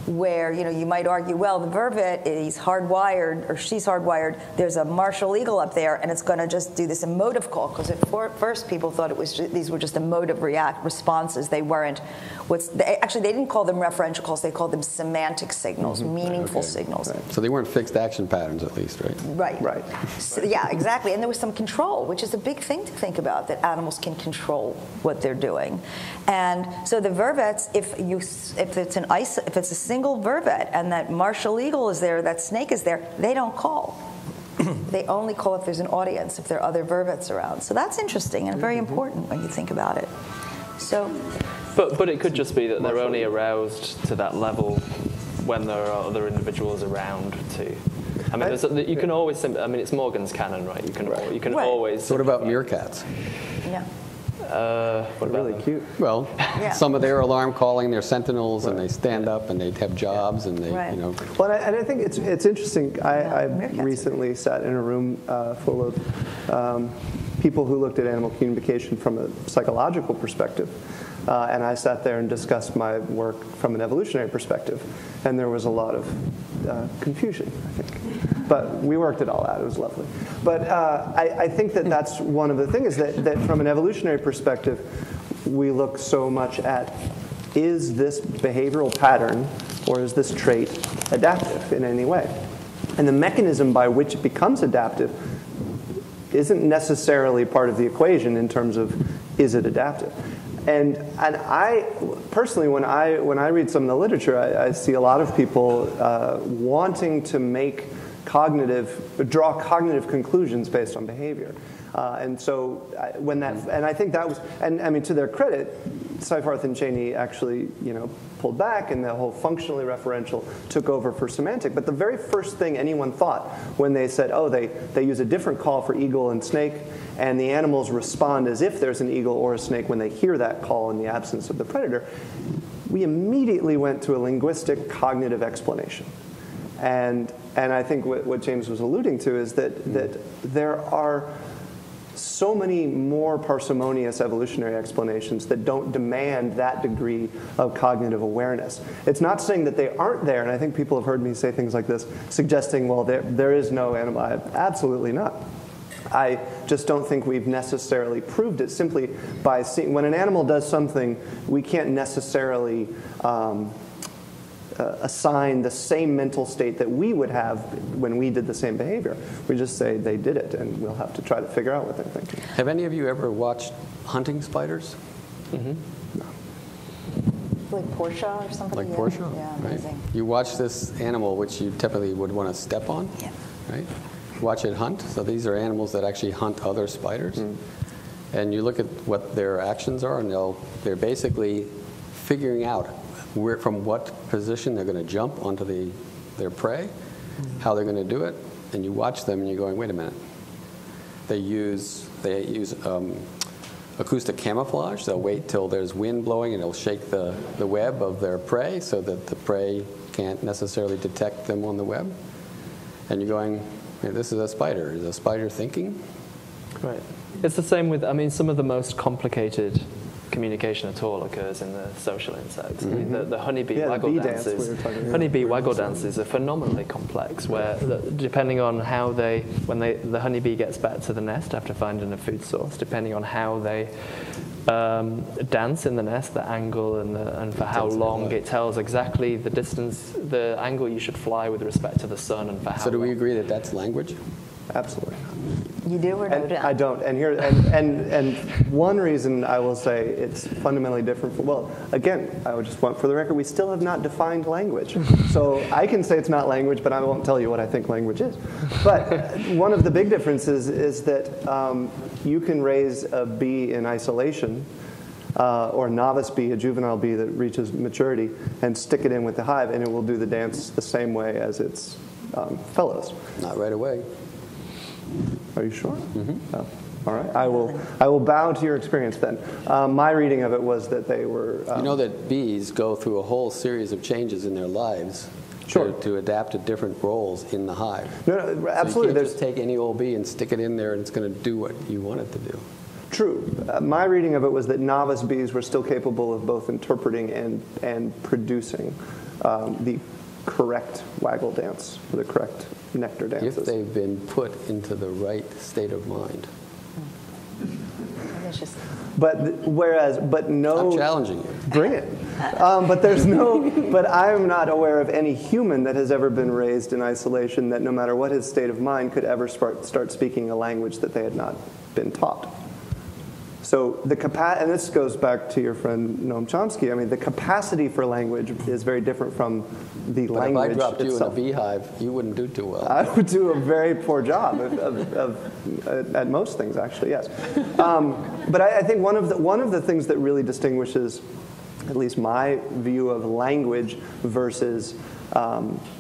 where you might argue, well, the vervet is hardwired or she's hardwired. There's a martial eagle up there, and it's going to just do this emotive call. Because at first, people thought these were just emotive responses. They weren't. Actually, they didn't call them referential calls. They called them semantic signals, meaningful signals. Right. So they weren't fixed action patterns, at least, right? Right. Right. So, yeah, exactly. And there was some control, which is a big thing to think about, that animals can control what they're doing. And so the vervets, if it's a single vervet and that martial eagle is there, that snake is there, they don't call. They only call if there's an audience, if there are other vervets around. So that's interesting and very important when you think about it. So, but it could just be that they're only aroused to that level when there are other individuals around too. I mean, you can always. I mean, it's Morgan's canon, right? You can always. So what about meerkats? Yeah. What really them? Cute. Well, some of their alarm calling, they're sentinels, and they stand up, and they have jobs, and they, Well, and I think it's interesting. I recently sat in a room full of people who looked at animal communication from a psychological perspective. And I sat there and discussed my work from an evolutionary perspective. And there was a lot of confusion, I think. But we worked it all out. It was lovely. But I think that that's one of the things that from an evolutionary perspective, we look so much at, is this behavioral pattern or is this trait adaptive in any way? And the mechanism by which it becomes adaptive isn't necessarily part of the equation in terms of, is it adaptive? And I personally, when I read some of the literature, I see a lot of people wanting to draw cognitive conclusions based on behavior. And so I think that was, and I mean, to their credit, Seyfarth and Cheney actually, pulled back, and the whole functionally referential took over for semantic. But the very first thing anyone thought when they said, oh, they use a different call for eagle and snake, and the animals respond as if there's an eagle or a snake when they hear that call in the absence of the predator, we immediately went to a linguistic cognitive explanation. And I think what James was alluding to is that there are so many more parsimonious evolutionary explanations that don't demand that degree of cognitive awareness. It's not saying that they aren't there, and I think people have heard me say things like this, suggesting, well, there is no animal. Absolutely not. I just don't think we've necessarily proved it simply by seeing. When an animal does something, we can't necessarily assign the same mental state that we would have when we did the same behavior. We just say they did it, and we'll have to try to figure out what they're thinking. Have any of you ever watched hunting spiders? Mm-hmm. No. Like Portia or something? Like Portia? Yeah, amazing. Right? You watch this animal, which you typically would want to step on, right? Watch it hunt. So these are animals that actually hunt other spiders. Mm. And you look at what their actions are, and they're basically figuring out from what position they're going to jump onto their prey, how they're going to do it, and you watch them and you're going, wait a minute. They use acoustic camouflage. They'll wait till there's wind blowing and it'll shake the web of their prey so that the prey can't necessarily detect them on the web. And you're going, hey, this is a spider. Is a spider thinking? Right. It's the same with, some of the most complicated communication at all occurs in the social insects. Mm-hmm. I mean, the honeybee waggle dances. Honeybee waggle dances are phenomenally complex. Where depending on how the honeybee gets back to the nest after finding a food source, depending on how they dance in the nest, the angle and for how long, it tells exactly the distance, the angle you should fly with respect to the sun, and for how. So do we long. agree that that's language? Absolutely. You do or and no? I don't. And one reason I will say it's fundamentally different from, well, again, I would just want for the record, we still have not defined language. So I can say it's not language, but I won't tell you what I think language is. But one of the big differences is that you can raise a bee in isolation, or a novice bee, a juvenile bee that reaches maturity, and stick it in with the hive, and it will do the dance the same way as its fellows. Not right away. Are you sure? Mm-hmm. Oh, all right. I will bow to your experience then. My reading of it was that they were... you know that bees go through a whole series of changes in their lives to adapt to different roles in the hive. No, absolutely. So you can't just take any old bee and stick it in there and it's going to do what you want it to do. True. My reading of it was that novice bees were still capable of both interpreting and producing the correct waggle dance, or the correct nectar dances. If they've been put into the right state of mind. But no. I'm challenging you. Bring it. But I'm not aware of any human that has ever been raised in isolation that no matter what his state of mind could ever start speaking a language that they had not been taught. So and this goes back to your friend Noam Chomsky. I mean, the capacity for language is very different from the language itself. If I dropped you in a beehive, you wouldn't do too well. I would do a very poor job at most things, actually. Yes, but I think one of the things that really distinguishes, at least my view of language versus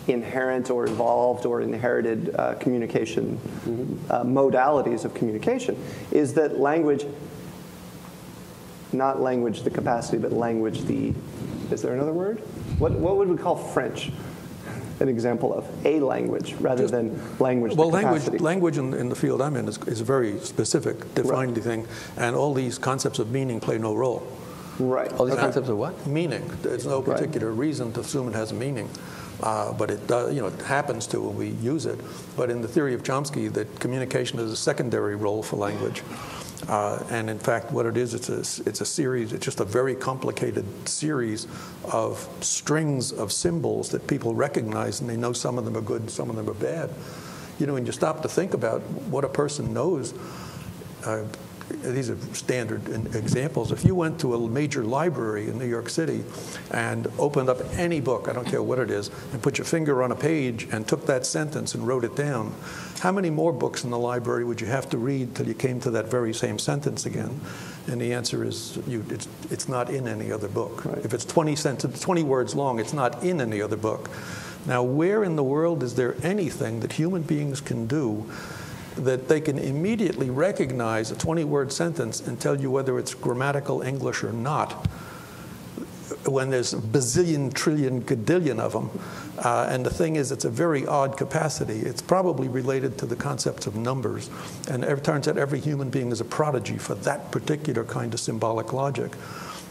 inherent or evolved or inherited communication modalities of communication, is that language. Not language the capacity, but language the, is there another word? What would we call French an example of? A language rather than language the capacity. Well, language in the field I'm in is a very specific, defined thing, and all these concepts of meaning play no role. Right. All these concepts of what? Meaning. There's no particular reason to assume it has a meaning. But it does, it happens to when we use it. But in the theory of Chomsky, that communication is a secondary role for language. And in fact, what it is, it's a series, it's just a very complicated series of strings of symbols that people recognize, and they know some of them are good and some of them are bad. When you stop to think about what a person knows, these are standard examples. If you went to a major library in New York City and opened up any book, I don't care what it is, and put your finger on a page and took that sentence and wrote it down, how many more books in the library would you have to read till you came to that very same sentence again? And the answer is it's not in any other book. Right. If it's 20 words long, it's not in any other book. Now, where in the world is there anything that human beings can do that they can immediately recognize a 20-word sentence and tell you whether it's grammatical English or not, when there's a bazillion, trillion, gadillion of them? And the thing is, it's a very odd capacity. It's probably related to the concepts of numbers. And it turns out every human being is a prodigy for that particular kind of symbolic logic.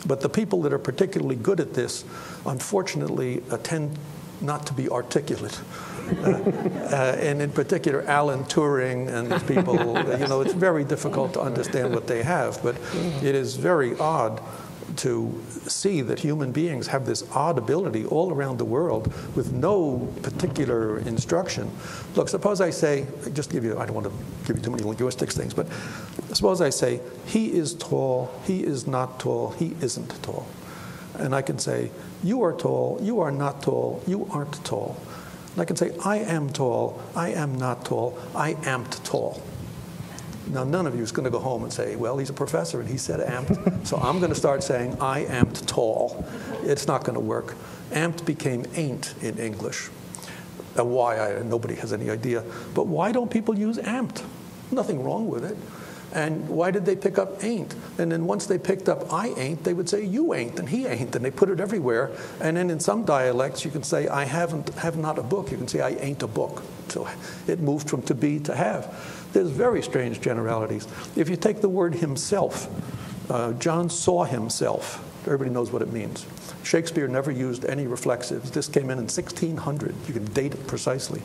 But the people that are particularly good at this, unfortunately, tend not to be articulate. And in particular, Alan Turing and these people, it's very difficult to understand what they have. But it is very odd to see that human beings have this odd ability all around the world with no particular instruction. Look, suppose I say, I don't want to give you too many linguistics things, but suppose I say, he is tall, he is not tall, he isn't tall. And I can say, you are tall, you are not tall, you aren't tall. And I can say, I am tall, I am not tall, I amped tall. Now, none of you is going to go home and say, well, he's a professor and he said amped, so I'm going to start saying I amped tall. It's not going to work. Amped became ain't in English. Why, nobody has any idea. But why don't people use amped? Nothing wrong with it. And why did they pick up ain't? And then once they picked up I ain't, they would say you ain't and he ain't, and they put it everywhere. And then in some dialects, you can say I have not a book. You can say I ain't a book. So it moved from to be to have. There's very strange generalities. If you take the word himself, John saw himself. Everybody knows what it means. Shakespeare never used any reflexives. This came in 1600. You can date it precisely.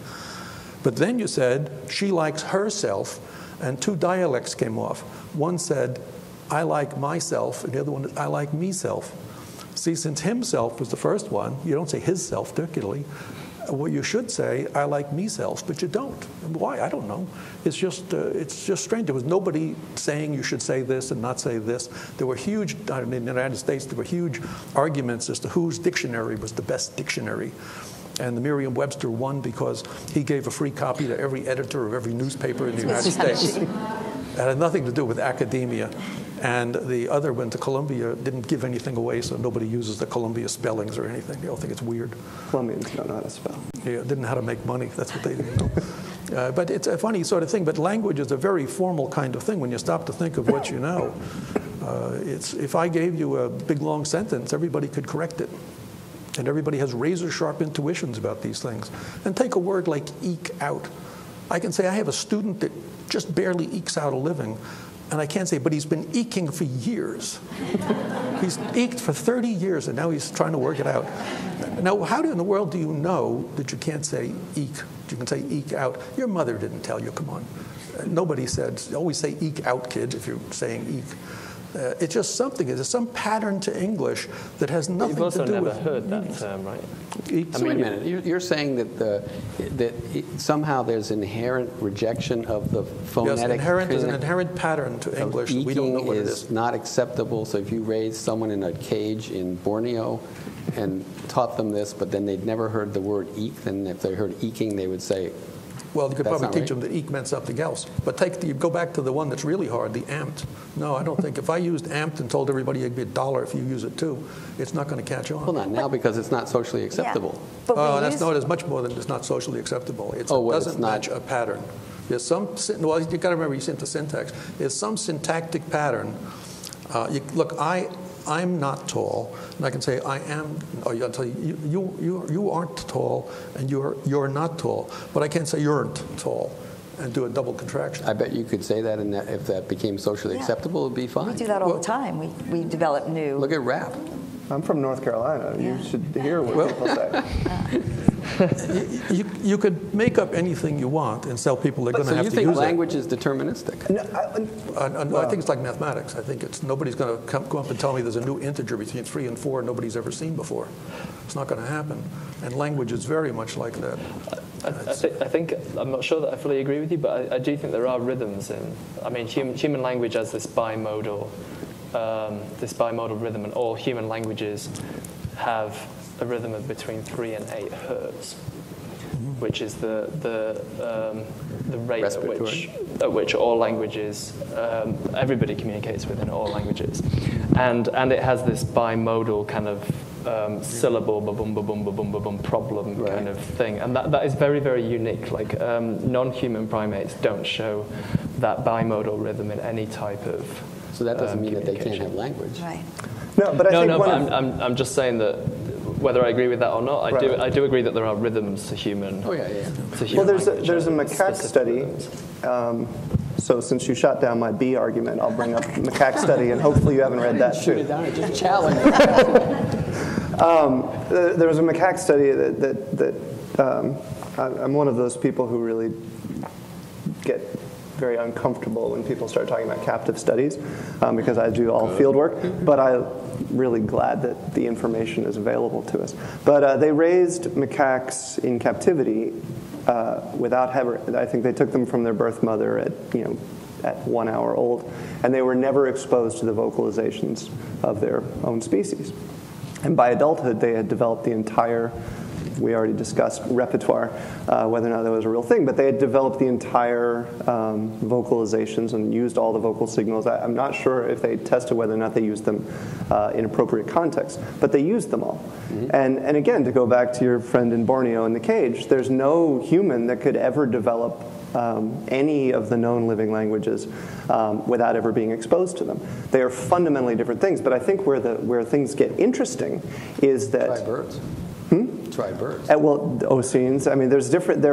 But then you said, she likes herself, and two dialects came off. One said, I like myself, and the other one, I like meself. See, since himself was the first one, you don't say his self particularly, Well, you should say, I like me-self, but you don't. Why? I don't know. It's just strange. There was nobody saying you should say this and not say this. There were huge, in the United States, there were huge arguments as to whose dictionary was the best dictionary. And the Merriam-Webster won because he gave a free copy to every editor of every newspaper in the United States. It had nothing to do with academia. And the other went to Columbia, didn't give anything away, so nobody uses the Columbia spellings or anything. They all think it's weird. Colombians don't know how to spell. Yeah, didn't know how to make money. That's what they didn't know. But it's a funny sort of thing. But language is a very formal kind of thing when you stop to think of what you know. If I gave you a big, long sentence, everybody could correct it. And everybody has razor-sharp intuitions about these things. And take a word like eke out. I can say I have a student that just barely ekes out a living. And I can't say, but he's been eking for years. He's eked for 30 years, and now he's trying to work it out. Now, how in the world do you know that you can't say eke? You can say eke out. Your mother didn't tell you, come on. Nobody said, always say eke out, kid, if you're saying eke. It's just something. There's some pattern to English that has nothing to do with... You've also never heard that term, right? So wait a minute. You're saying that somehow there's inherent rejection of the phonetic... Yes, there's an inherent pattern to English. We don't know what it is. Not acceptable. So if you raised someone in a cage in Borneo and taught them this, but then they'd never heard the word eek, then if they heard eking, they would say... Well, you could probably teach them that eke meant something else. But go back to the one that's really hard, the amped. No, I don't think. If I used amped and told everybody it'd be $1 if you use it too, it's not going to catch on. Well, not now because it's not socially acceptable. Yeah. No, it's much more than it's not socially acceptable. It doesn't match a pattern. There's some, well, you got to remember, you see the syntax. There's some syntactic pattern. Look, I'm not tall, and I can say I am. Or I'll tell you, you aren't tall, and you're not tall. But I can't say you aren't tall, and do a double contraction. I bet you could say that, and if that became socially acceptable, it'd be fine. We do that all the time. We develop new. Look at rap. I'm from North Carolina. Yeah. You should hear what people say. You could make up anything you want and tell people they're going to have to use it. So you think language is deterministic? No, I think it's like mathematics. I think nobody's going to come up and tell me there's a new integer between 3 and 4 nobody's ever seen before. It's not going to happen. And language is very much like that. I think, I'm not sure that I fully agree with you, but I do think there are rhythms in, I mean, human language has this bimodal rhythm, and all human languages have a rhythm of between 3 and 8 hertz, which is the rate at which all languages, everybody communicates within all languages, and it has this bimodal kind of syllable ba-boom ba-boom ba-boom ba-boom problem kind of thing, and that is very, very unique. Like non-human primates don't show that bimodal rhythm in any type of. So that doesn't mean that they can't have language. Right. No, but I'm just saying that whether I agree with that or not, I do agree that there are rhythms to human. Oh yeah. To human well, there's a macaque study. So since you shot down my B argument, I'll bring up the macaque study, and hopefully you haven't read that too. Shoot it down. Just challenge. There was a macaque study that I'm one of those people who really get very uncomfortable when people start talking about captive studies because I do all field work, but I'm really glad that the information is available to us. But they raised macaques in captivity without I think they took them from their birth mother at 1 hour old, and they were never exposed to the vocalizations of their own species. And by adulthood, they had developed the entire, we already discussed repertoire, whether or not that was a real thing, but they had developed the entire vocalizations and used all the vocal signals. I'm not sure if they tested whether or not they used them in appropriate context, but they used them all. Mm-hmm. And again, to go back to your friend in Borneo in the cage, there's no human that could ever develop any of the known living languages without ever being exposed to them. They are fundamentally different things, but I think where things get interesting is that... Try birds. Try birds. Well, Oceans. I mean, there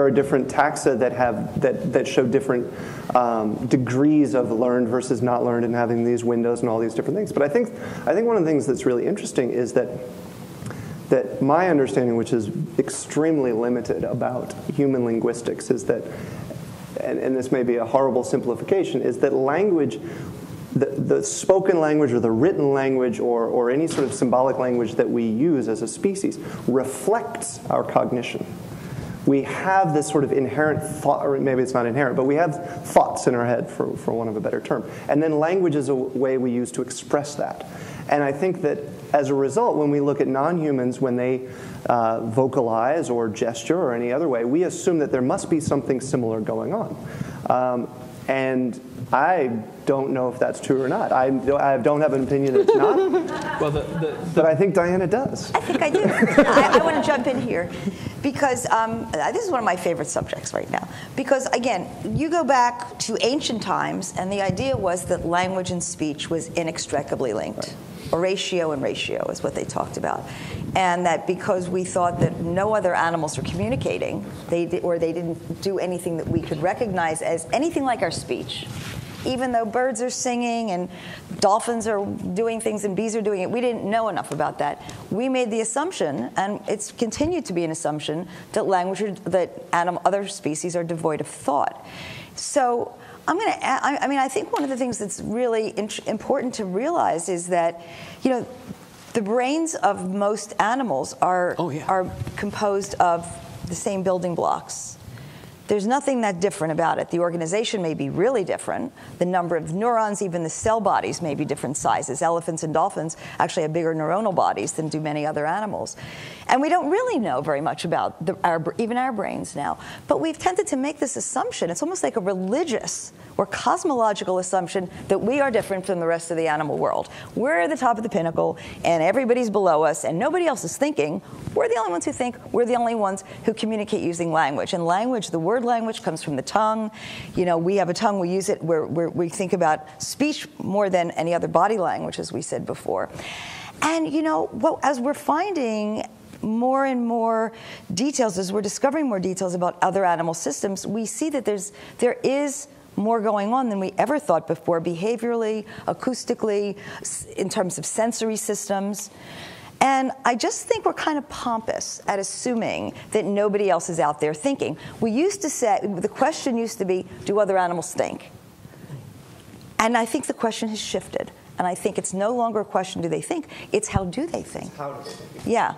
are different taxa that show different degrees of learned versus not learned, and having these windows and all these different things. But I think one of the things that's really interesting is that my understanding, which is extremely limited about human linguistics, is that, and this may be a horrible simplification, is that language, the spoken language or the written language or any sort of symbolic language that we use as a species reflects our cognition. we have this sort of inherent thought, or maybe it's not inherent, but we have thoughts in our head, for want of a better term. And then language is a way we use to express that. And I think that as a result, when we look at non-humans, when they vocalize or gesture or any other way, we assume that there must be something similar going on. And I don't know if that's true or not. I don't have an opinion that it's not. Well, but I think Diana does. I think I do. I want to jump in here because this is one of my favorite subjects right now. Because, again, you go back to ancient times, and the idea was that language and speech was inextricably linked. Right. Oratio and ratio is what they talked about. And that because we thought that no other animals were communicating, they didn't do anything that we could recognize as anything like our speech. Even though birds are singing and dolphins are doing things and bees are doing it, we didn't know enough about that. We made the assumption, and it's continued to be an assumption, that other species are devoid of thought. So I think one of the things that's really important to realize is that, the brains of most animals are composed of the same building blocks. There's nothing that different about it. The organization may be really different. The number of neurons, even the cell bodies, may be different sizes. Elephants and dolphins actually have bigger neuronal bodies than do many other animals. And we don't really know very much about even our brains now. But we've tended to make this assumption. It's almost like a religious or cosmological assumption that we are different from the rest of the animal world. We're at the top of the pinnacle, and everybody's below us, and nobody else is thinking. We're the only ones who think. We're the only ones who communicate using language. And language, the word language, comes from the tongue. We have a tongue. We use it where we think about speech more than any other body language, as we said before. And, as we're finding more and more details, as we're discovering more details about other animal systems, we see that there is more going on than we ever thought before, behaviorally, acoustically, in terms of sensory systems. And I just think we're kind of pompous at assuming that nobody else is out there thinking. We used to say, the question used to be, do other animals think? And I think the question has shifted. And I think it's no longer a question, do they think? It's how do they think? How do they think? Yeah.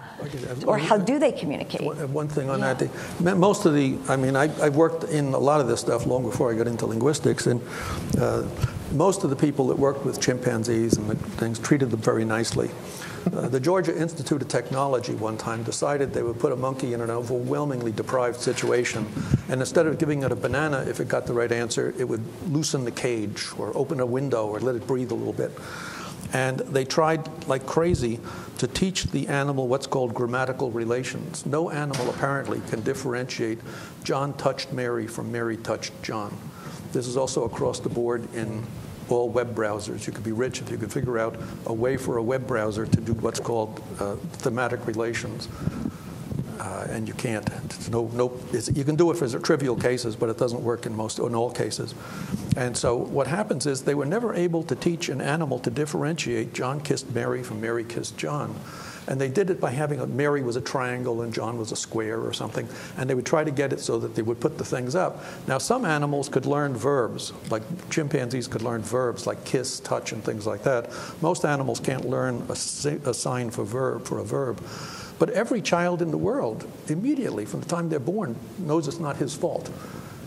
Or how do they communicate? One thing on that. Most of I've worked in a lot of this stuff long before I got into linguistics. And most of the people that worked with chimpanzees and things treated them very nicely. The Georgia Institute of Technology one time decided they would put a monkey in an overwhelmingly deprived situation, and instead of giving it a banana if it got the right answer, it would loosen the cage or open a window or let it breathe a little bit. And they tried like crazy to teach the animal what's called grammatical relations. No animal apparently can differentiate John touched Mary from Mary touched John. This is also across the board in all web browsers. You could be rich if you could figure out a way for a web browser to do what's called thematic relations. And you can't. You can do it for trivial cases, but it doesn't work in all cases. And so what happens is they were never able to teach an animal to differentiate John kissed Mary from Mary kissed John. And they did it by having Mary was a triangle and John was a square or something. And they would try to get it so that they would put the things up. Now, some animals could learn verbs, like chimpanzees could learn verbs like kiss, touch, and things like that. Most animals can't learn a sign for a verb. But every child in the world, immediately from the time they're born, knows it's not his fault.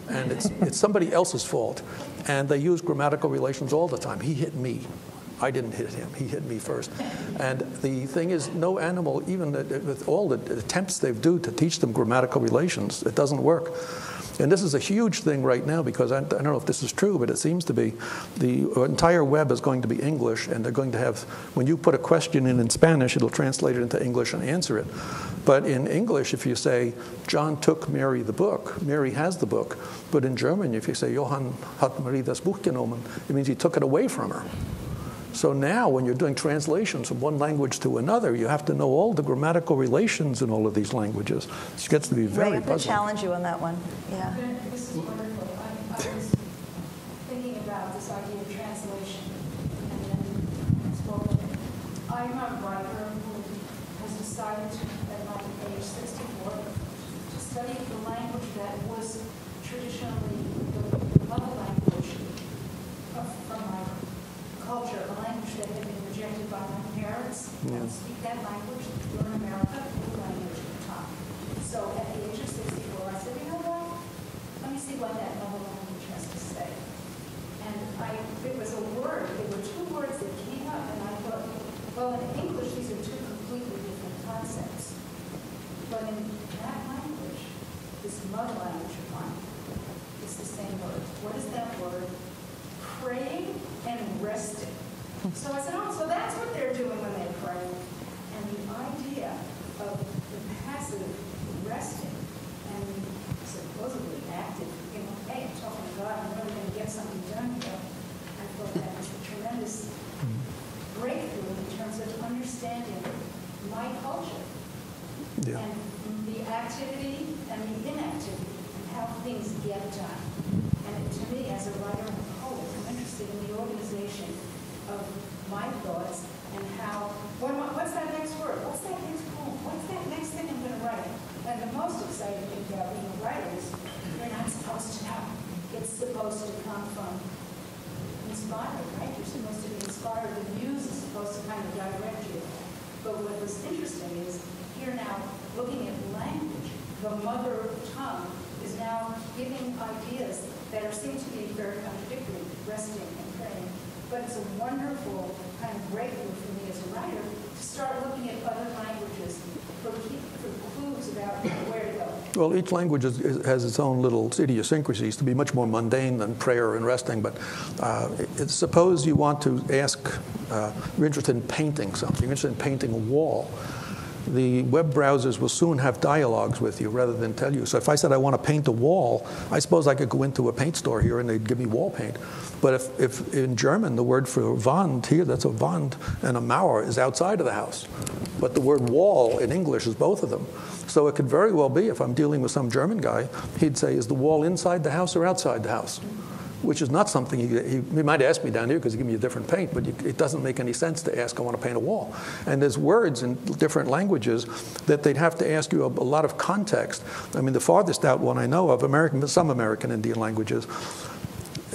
And it's somebody else's fault. And they use grammatical relations all the time. He hit me. I didn't hit him. He hit me first. And the thing is, no animal, even with all the attempts they do to teach them grammatical relations, it doesn't work. And this is a huge thing right now because I don't know if this is true, but it seems to be. The entire web is going to be English, and they're going to have, when you put a question in Spanish, it'll translate it into English and answer it. But in English, if you say, John took Mary the book, Mary has the book. But in German, if you say, Johann hat Marie das Buch genommen, it means he took it away from her. So now, when you're doing translations from one language to another, you have to know all the grammatical relations in all of these languages. It gets to be very puzzling. I'm going to challenge you on that one. Yeah. This is wonderful. I was thinking about this idea of translation and then spoken. I'm a writer who has decided at my age 64 to study the language that was traditionally the mother language from my culture, a language that had been rejected by my parents. I speak that language, learn America, the language at the time. So at the age of 64, I see what that novel language has to say. And it was a word, there were two words that came up, and I thought, well, in English, these are two completely different concepts. But in that language, this mother language of mine, it's the same word. What is that word? Praying and resting. So I said, oh, so that's what they're doing when they pray. And the idea of the passive resting and supposedly active, hey, I'm talking to God, I'm really going to get something done here. I thought that was a tremendous breakthrough in terms of understanding my culture. Yeah. And the activity and the inactivity and how things get done. And to me, as a writer and a poet, I'm interested in the organization of my thoughts and how, what's that next word? What's that next poem? What's that next thing I'm going to write? And the most exciting thing about being a writer is you're not supposed to know. It's supposed to come from inspired, right? You're supposed to be inspired. The muse is supposed to kind of direct you. But what was interesting is here now, looking at language, the mother tongue is now giving ideas that seem to be very contradictory, resting and praying. But it's a wonderful kind of breakthrough for me as a writer to start looking at other languages for clues about where to go. Well, each language has its own little idiosyncrasies to be much more mundane than prayer and resting. But suppose you want to ask, you're interested in painting something, you're interested in painting a wall. The web browsers will soon have dialogues with you rather than tell you. So if I said I want to paint a wall, I suppose I could go into a paint store here and they'd give me wall paint. But if in German the word for Wand here, that's a Wand, and a Mauer is outside of the house. But the word wall in English is both of them. So it could very well be, if I'm dealing with some German guy, he'd say, is the wall inside the house or outside the house? Which is not something he might ask me down here because he give me a different paint, but it doesn't make any sense to ask, I want to paint a wall. And there's words in different languages that they'd have to ask you a lot of context. I mean, the farthest out one I know of, some American Indian languages,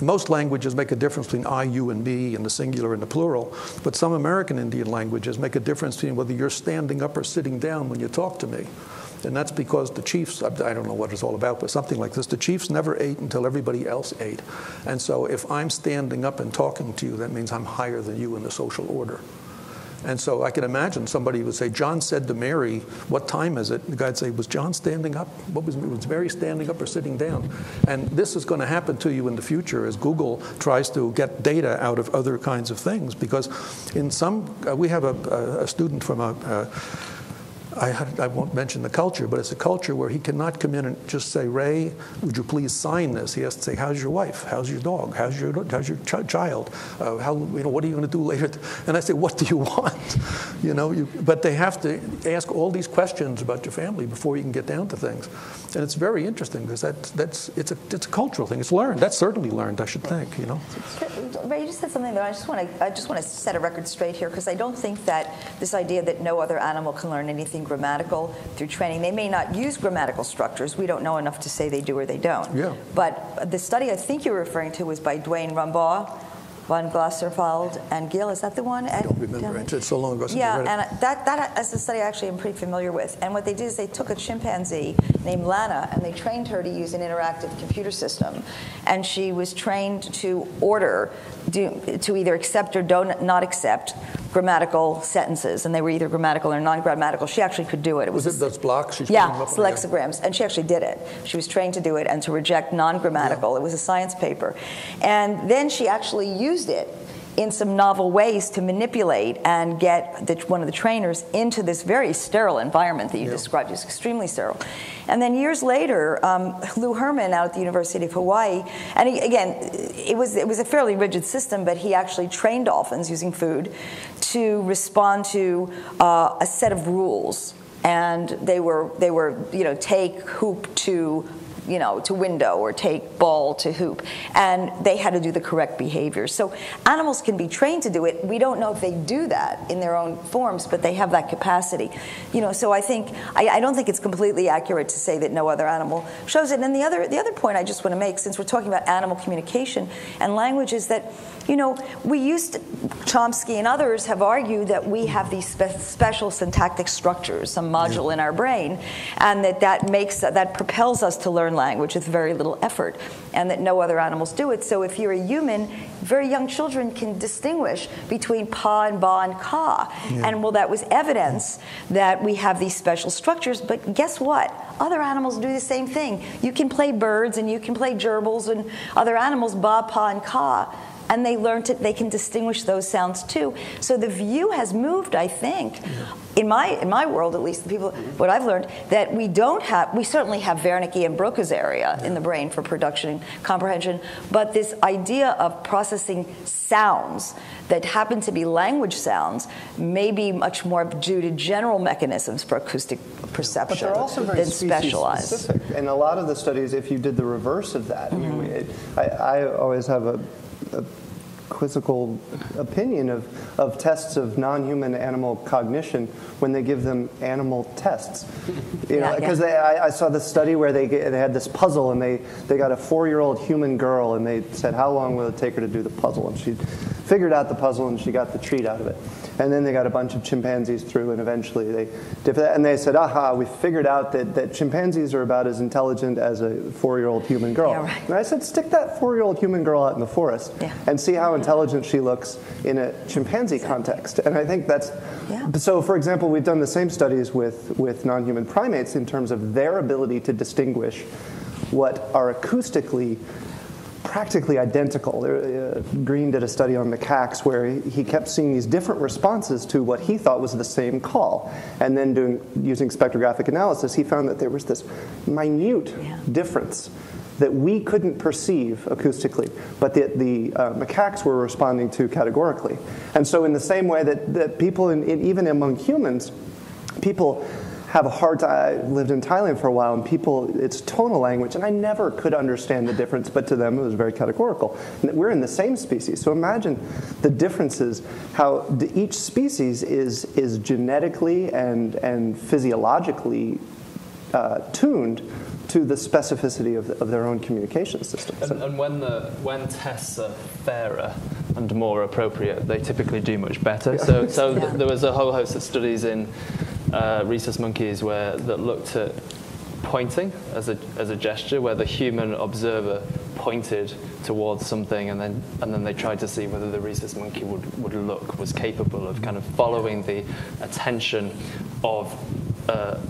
most languages make a difference between I, you, and me, and the singular and the plural, but some American Indian languages make a difference between whether you're standing up or sitting down when you talk to me. And that's because the chiefs, I don't know what it's all about, but something like this, the chiefs never ate until everybody else ate. And so if I'm standing up and talking to you, that means I'm higher than you in the social order. And so I can imagine somebody would say, John said to Mary, what time is it? And the guy'd say, was John standing up? Was Mary standing up or sitting down? And this is going to happen to you in the future as Google tries to get data out of other kinds of things. Because in some, we have a student from I won't mention the culture, but it's a culture where he cannot come in and just say, Ray, would you please sign this? He has to say, how's your wife? How's your dog? How's your child? What are you going to do later? And I say, what do you want? But they have to ask all these questions about your family before you can get down to things. And it's very interesting because it's a cultural thing. It's learned. That's certainly learned, I should think. Ray, you just said something that I just want to set a record straight here, because I don't think that this idea that no other animal can learn anything grammatical through training. They may not use grammatical structures. We don't know enough to say they do or they don't. Yeah. But the study I think you're referring to was by Dwayne Rumbaugh, Von Glasserwald, and Gill. Is that the one? I don't remember. It's so long ago since yeah, I read it. and that is a study actually I'm pretty familiar with. And what they did is they took a chimpanzee named Lana, and they trained her to use an interactive computer system. And she was trained to to either accept or not accept grammatical sentences. And they were either grammatical or non-grammatical. She actually could do it. Was it those blocks? Yeah, lexicograms. And she actually did it. She was trained to do it and to reject non-grammatical. Yeah. It was a science paper. And then she actually used it in some novel ways to manipulate and get one of the trainers into this very sterile environment that you described. It's extremely sterile. And then years later, Lou Herman out at the University of Hawaii, and it was a fairly rigid system, but he actually trained dolphins using food to respond to a set of rules. And they were take hoop to window, or take ball to hoop. And they had to do the correct behavior. So animals can be trained to do it. We don't know if they do that in their own forms, but they have that capacity. So I think, I don't think it's completely accurate to say that no other animal shows it. And the other point I just want to make, since we're talking about animal communication and language, is that, You know, Chomsky and others have argued that we have these special syntactic structures, some module in our brain, and that propels us to learn language with very little effort, and that no other animals do it. So if you're a human, very young children can distinguish between pa and ba and ka. And well, that was evidence that we have these special structures, but guess what? Other animals do the same thing. You can play birds and you can play gerbils and other animals, ba, pa, and ka, and they can distinguish those sounds too. So the view has moved, I think, in my world at least, what I've learned, that we certainly have Wernicke and Broca's area in the brain for production and comprehension, but this idea of processing sounds that happen to be language sounds may be much more due to general mechanisms for acoustic perception but they're also very than specialized. Specific. And a lot of the studies, if you did the reverse of that, I mean, I always have a quizzical opinion of tests of non-human animal cognition when they give them animal tests. Because I saw this study where they had this puzzle, and they got a 4-year-old human girl, and they said, how long will it take her to do the puzzle? And she figured out the puzzle, and she got the treat out of it. And then they got a bunch of chimpanzees through, and eventually they did that. And they said, aha, we figured out that chimpanzees are about as intelligent as a 4-year-old human girl. Yeah, right. And I said, stick that 4-year-old human girl out in the forest and see how intelligent she looks in a chimpanzee context. And I think that's... So, for example, we've done the same studies with non-human primates in terms of their ability to distinguish what are acoustically practically identical. Green did a study on macaques where he kept seeing these different responses to what he thought was the same call. And then using spectrographic analysis, he found that there was this minute difference that we couldn't perceive acoustically, but the macaques were responding to categorically. And so in the same way that people, even among humans, people have a hard time. I lived in Thailand for a while, and it's tonal language, and I never could understand the difference, but to them it was very categorical. And we're in the same species, so imagine the differences, how each species is genetically and physiologically tuned to the specificity of their own communication systems. And when tests are fairer and more appropriate, they typically do much better. So there was a whole host of studies in rhesus monkeys that looked at pointing as a gesture, where the human observer pointed towards something, and then they tried to see whether the rhesus monkey was capable of kind of following the attention of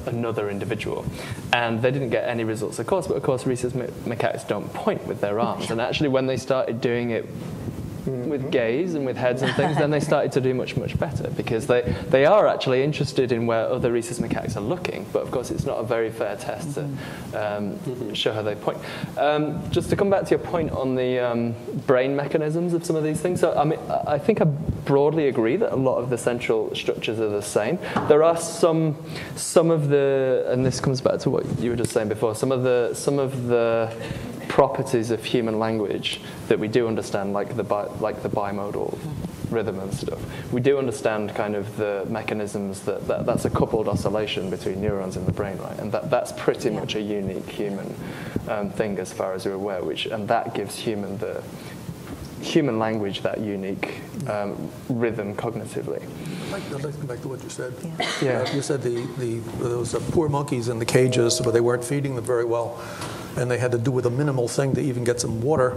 another individual. And they didn't get any results, of course, but of course rhesus macaques don't point with their arms. And actually when they started doing it with gaze and with heads and things, then they started to do much, much better, because they are actually interested in where other rhesus macaques are looking, but of course it's not a very fair test to show how they point. Just to come back to your point on the brain mechanisms of some of these things, so I mean, I think I broadly agree that a lot of the central structures are the same. There are some of the, and this comes back to what you were just saying before, some of the properties of human language that we do understand, like the bimodal rhythm and stuff. We do understand kind of the mechanisms that's a coupled oscillation between neurons in the brain, right? And that's pretty much a unique human thing as far as we're aware, and that gives human language that unique rhythm cognitively. I'd like to come back to what you said. You said those poor monkeys in the cages, but they weren't feeding them very well, and they had to do with a minimal thing to even get some water.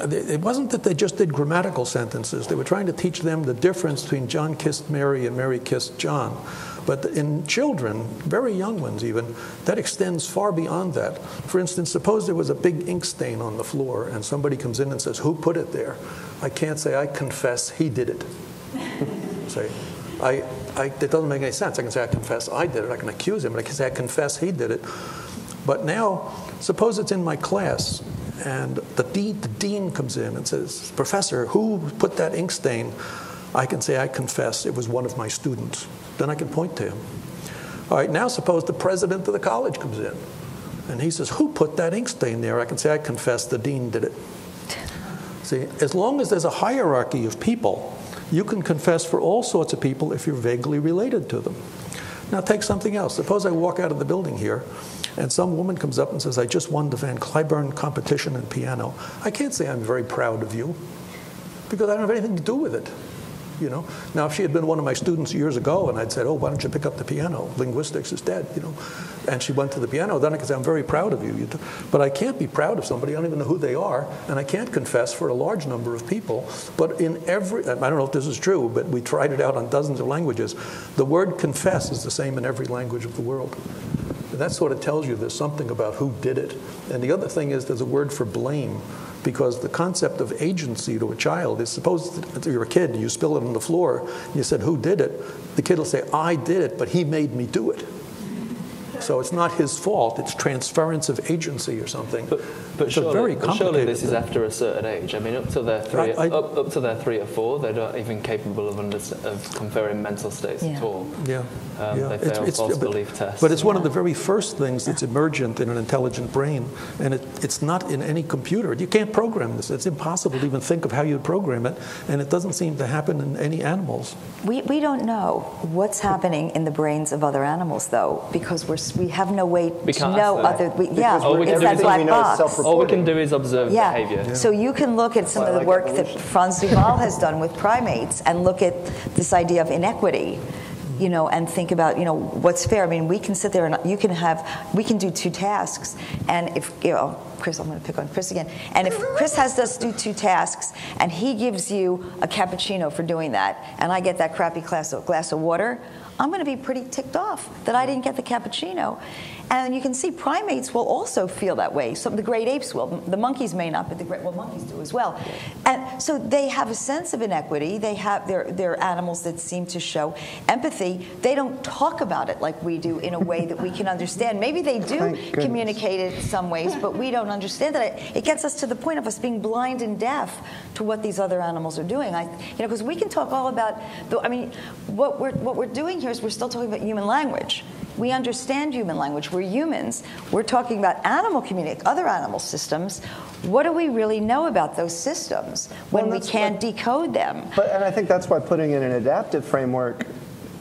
It wasn't that they just did grammatical sentences. They were trying to teach them the difference between John kissed Mary and Mary kissed John. But in children, very young ones even, that extends far beyond that. For instance, suppose there was a big ink stain on the floor, and somebody comes in and says, "Who put it there?" I can't say, "I confess he did it." Say, it doesn't make any sense. I can say, "I confess I did it." I can accuse him, but I can say, "I confess he did it." But now, suppose it's in my class, and the dean comes in and says, "Professor, who put that ink stain?" I can say, "I confess it was one of my students." Then I can point to him. All right, now suppose the president of the college comes in, and he says, "Who put that ink stain there?" I can say, "I confess the dean did it." See, as long as there's a hierarchy of people, you can confess for all sorts of people if you're vaguely related to them. Now take something else. Suppose I walk out of the building here, and some woman comes up and says, I just won the Van Cliburn competition in piano. I can't say I'm very proud of you, because I don't have anything to do with it. You know? Now, if she had been one of my students years ago, and I'd said, oh, why don't you pick up the piano? Linguistics is dead, you know. And she went to the piano, then I could say, I'm very proud of you. But I can't be proud of somebody. I don't even know who they are, and I can't confess for a large number of people. But in every, I don't know if this is true, but we tried it out on dozens of languages. The word confess is the same in every language of the world. And that sort of tells you there's something about who did it. And the other thing is there's a word for blame. Because the concept of agency to a child is, suppose that you're a kid and you spill it on the floor, and you said, who did it? The kid will say, I did it, but he made me do it. So it's not his fault, it's transference of agency or something. But surely this is after a certain age. I mean, up to their 3 or 4, they're not even capable of conferring mental states at all. Yeah. They fail false belief tests. But it's one of the very first things that's emergent in an intelligent brain, and it's not in any computer. You can't program this. It's impossible to even think of how you'd program it, and it doesn't seem to happen in any animals. We don't know what's happening in the brains of other animals, though, because we have no way to know other. It's that black box. All we can do is observe behavior. Yeah. So you can look at some of the work that Franz Duval has done with primates and look at this idea of inequity, you know, and think about, you know, what's fair. I mean, we can sit there and we can do 2 tasks, and if, you know, Chris, I'm going to pick on Chris again. And if Chris has us do 2 tasks, and he gives you a cappuccino for doing that, and I get that crappy glass of water, I'm going to be pretty ticked off that I didn't get the cappuccino. And you can see primates will also feel that way. So the great apes will. The monkeys may not, but monkeys do as well. And so they have a sense of inequity. They have they're animals that seem to show empathy. They don't talk about it like we do in a way that we can understand. Maybe they do communicate it in some ways, but we don't understand that. It gets us to the point of us being blind and deaf to what these other animals are doing. Because we can talk all about. What we're doing here is we're still talking about human language. We understand human language. We're humans. We're talking about other animal systems. What do we really know about those systems when we can't decode them? And I think that's why putting in an adaptive framework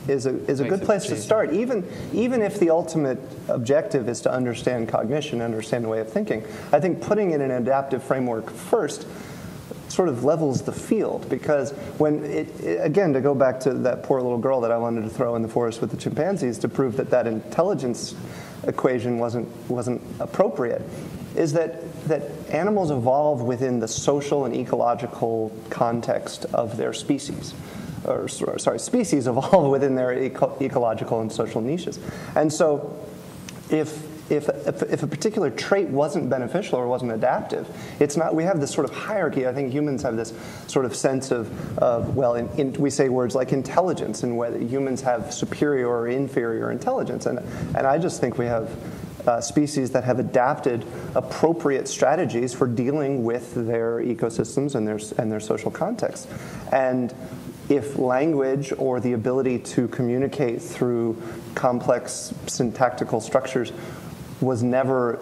is a good place to start. Even if the ultimate objective is to understand cognition, understand the way of thinking, I think putting in an adaptive framework first sort of levels the field, because when again, to go back to that poor little girl that I wanted to throw in the forest with the chimpanzees to prove that intelligence equation wasn't appropriate, is that animals evolve within the social and ecological context of their species. Species evolve within their ecological and social niches. And so if a particular trait wasn't beneficial or wasn't adaptive, it's not. We have this sort of hierarchy. I think humans have this sort of sense of we say words like intelligence, and whether humans have superior or inferior intelligence, and I just think we have species that have adapted appropriate strategies for dealing with their ecosystems and their social context. And if language or the ability to communicate through complex syntactical structures was never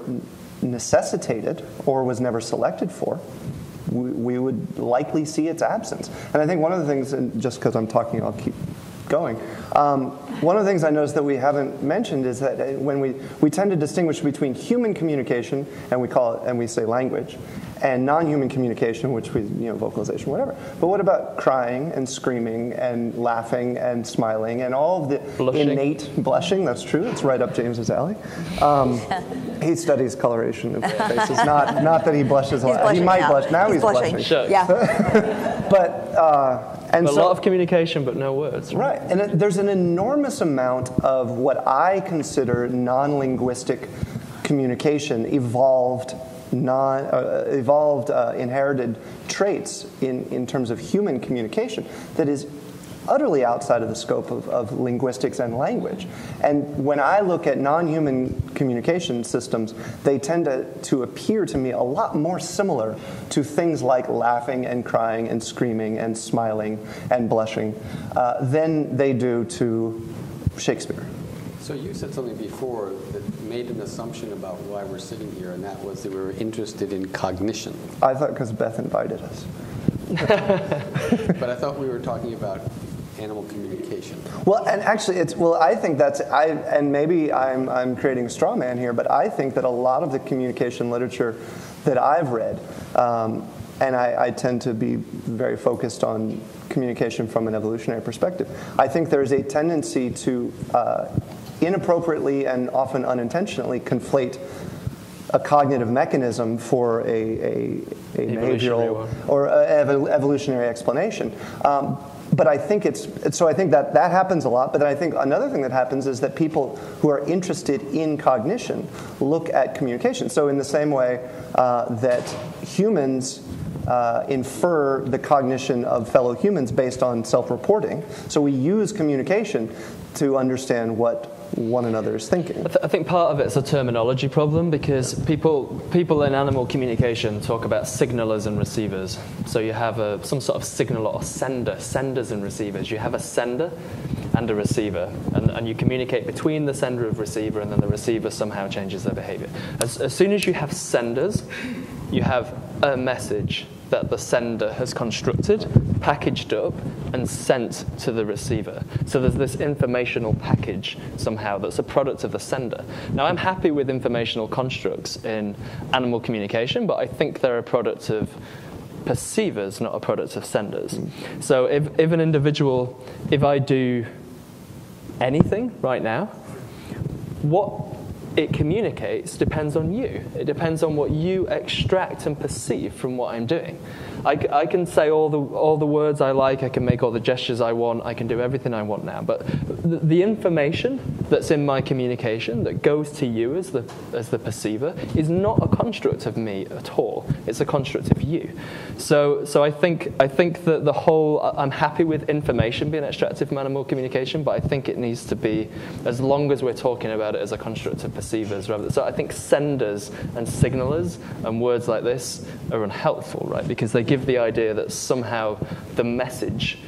necessitated or was never selected for, we would likely see its absence. And I think one of the things, and just because I'm talking, I'll keep going. One of the things I noticed that we haven't mentioned is that when we tend to distinguish between human communication, and we say language, and non-human communication, which vocalization, whatever. But what about crying and screaming and laughing and smiling and all of the innate blushing? That's true. It's right up James's alley. He studies coloration of faces. Not that he blushes a lot. He might blush. Now he's blushing. Sure. Yeah. And a lot of communication, but no words. Right. And there's an enormous amount of what I consider non-linguistic communication, evolved inherited traits in terms of human communication that is utterly outside of the scope of linguistics and language. And when I look at non-human communication systems, they tend to appear to me a lot more similar to things like laughing and crying and screaming and smiling and blushing than they do to Shakespeare. So you said something before that made an assumption about why we're sitting here, and that was that we were interested in cognition. I thought because Beth invited us. But I thought we were talking about animal communication? Well, and actually, I think and maybe I'm creating a straw man here, but I think that a lot of the communication literature that I've read, and I tend to be very focused on communication from an evolutionary perspective, I think there's a tendency to inappropriately and often unintentionally conflate a cognitive mechanism for a behavioral or evolutionary explanation. But I think I think that happens a lot. But then I think another thing that happens is that people who are interested in cognition look at communication. So in the same way that humans infer the cognition of fellow humans based on self-reporting, so we use communication to understand what one another is thinking. I think part of it's a terminology problem, because people in animal communication talk about signalers and receivers. So you have some sort of signaler or senders and receivers. You have a sender and a receiver, and you communicate between the sender and receiver, and then the receiver somehow changes their behavior. As soon as you have senders, you have a message that the sender has constructed, packaged up, and sent to the receiver. So there's this informational package somehow that's a product of the sender. Now, I'm happy with informational constructs in animal communication, but I think they're a product of perceivers, not a product of senders. So if I do anything right now, what it communicates depends on you. It depends on what you extract and perceive from what I'm doing. I can say all the words I like, I can make all the gestures I want, I can do everything I want now. But the information that's in my communication that goes to you as the perceiver is not a construct of me at all. It's a construct of you. So I think that the whole, I'm happy with information being extracted from animal communication, but I think it needs to be, as long as we're talking about it as a construct of perceivers rather than, so I think senders and signalers and words like this are unhelpful, right? Because they give the idea that somehow the message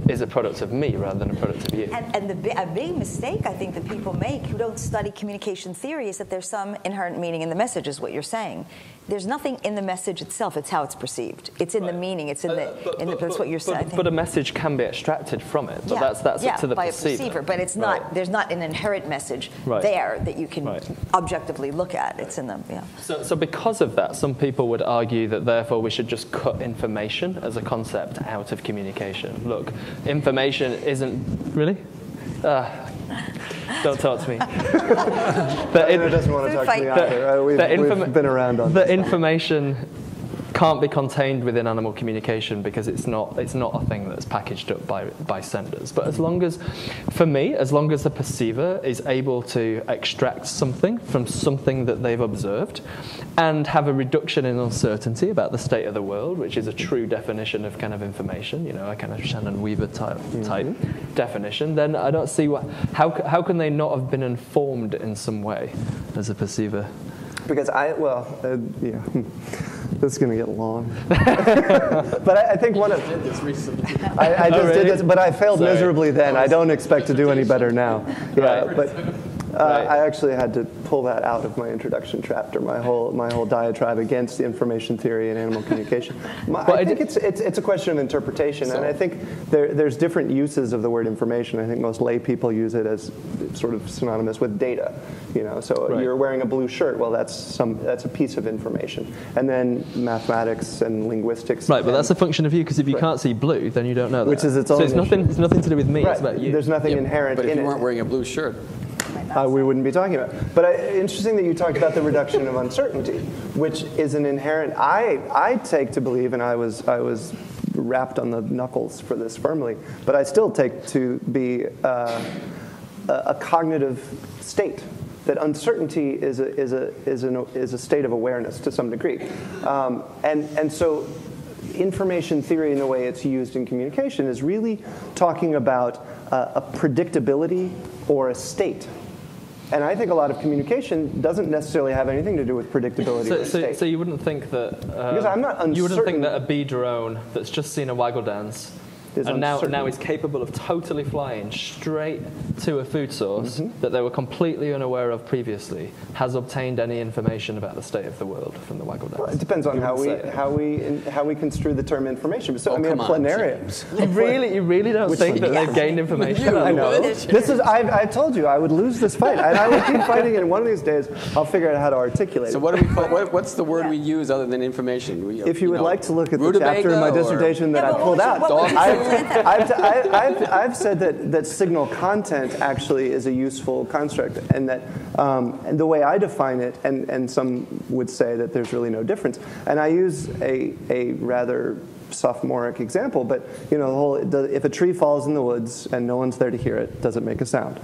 is a product of me rather than a product of you. And a big mistake I think that people make who don't study communication theory is that there's some inherent meaning in the message, is what you're saying. There's nothing in the message itself. It's how it's perceived. It's in the meaning. It's in that's what you're saying. But a message can be extracted from it. But that's up to the by perceiver. A perceiver. But it's not. Right. There's not an inherent message there that you can objectively look at. It's in them. Yeah. So because of that, some people would argue that therefore we should just cut information as a concept out of communication. Look, information isn't really. Don't talk to me. It doesn't want to talk to me either. We've been around on this. The information can't be contained within animal communication because it's not a thing that's packaged up by senders. But as long as the perceiver is able to extract something from something that they've observed and have a reduction in uncertainty about the state of the world, which is a true definition of kind of information, a kind of Shannon Weaver type definition, then I don't see how can they not have been informed in some way as a perceiver? Because this is going to get long. But I think one of I did this recently. I just did this, but I failed miserably then. I don't expect to do any better now. Yeah, but I actually had to pull that out of my introduction chapter. My whole diatribe against the information theory and animal communication. I think it's a question of interpretation, and I think there's different uses of the word information. I think most lay people use it as sort of synonymous with data. So you're wearing a blue shirt. Well, that's a piece of information, and then mathematics and linguistics. Right, but that's a function of you, because if you can't see blue, then you don't know that. Which is its own. So it's nothing to do with me. Right. It's about you. There's nothing inherent in it. But if you weren't wearing a blue shirt, we wouldn't be talking about it. But interesting that you talked about the reduction of uncertainty, which is an inherent. I take to believe, and I was wrapped on the knuckles for this firmly, but I still take to be a cognitive state. That uncertainty is a state of awareness to some degree, and so information theory in the way it's used in communication is really talking about a predictability or a state. And I think a lot of communication doesn't necessarily have anything to do with predictability or state. So you wouldn't think that because I'm not uncertain. You wouldn't think that a bee drone that's just seen a waggle dance is uncertain. Now it's capable of totally flying straight to a food source that they were completely unaware of previously, has obtained any information about the state of the world from the waggle dance. Well, it depends on how we construe the term information. So, I mean, a planarian. You really don't think that they've gained information? I know. I told you I would lose this fight, and I will keep fighting. And one of these days, I'll figure out how to articulate it. So what do we call? What's the word we use other than information? If you would like to look at the chapter in my dissertation that I pulled out, I've said that signal content actually is a useful construct, and that and the way I define it, and some would say that there's really no difference. And I use a rather sophomoric example, but you know, if a tree falls in the woods and no one's there to hear it, does it make a sound?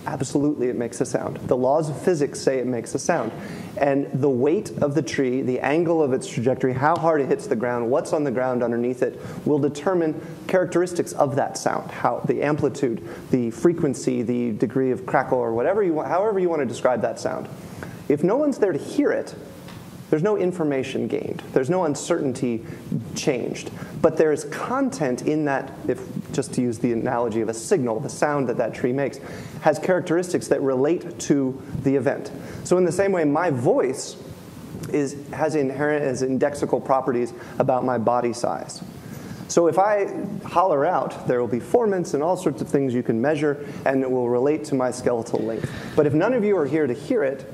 Absolutely, it makes a sound. The laws of physics say it makes a sound. And the weight of the tree, the angle of its trajectory, how hard it hits the ground, what's on the ground underneath it, will determine characteristics of that sound, how the amplitude, the frequency, the degree of crackle, or whatever you want, however you want to describe that sound. If no one's there to hear it, there's no information gained. There's no uncertainty changed. But there is content in that, if just to use the analogy of a signal, the sound that tree makes, has characteristics that relate to the event. So in the same way, my voice has inherent as indexical properties about my body size. So if I holler out, there will be formants and all sorts of things you can measure, and it will relate to my skeletal length. But if none of you are here to hear it,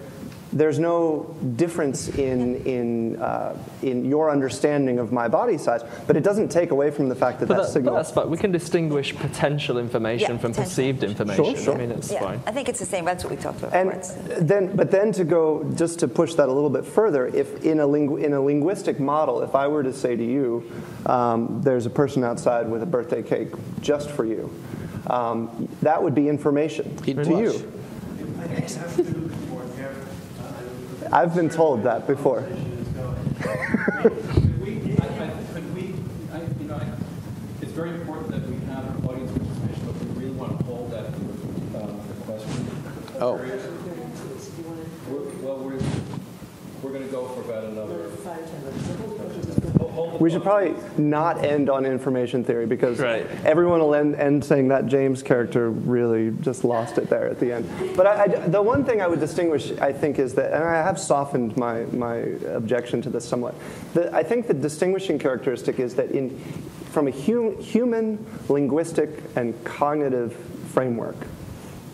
there's no difference in your understanding of my body size, but it doesn't take away from the fact that signal. But that's fine. We can distinguish potential information from perceived information. Sure. I mean, it's fine. I think it's the same. That's what we talked about. And then to go just to push that a little bit further, if in a linguistic model, if I were to say to you, there's a person outside with a birthday cake just for you, that would be information to you. I've been told that before. It's very important that we have audience participation, but we really want to hold that for the question. Oh. We're going to go for about another 5-10 We should probably not end on information theory, because everyone will end saying that James character really just lost it there at the end. But the one thing I would distinguish, I think, is that, and I have softened my objection to this somewhat, I think the distinguishing characteristic is that from a human linguistic and cognitive framework,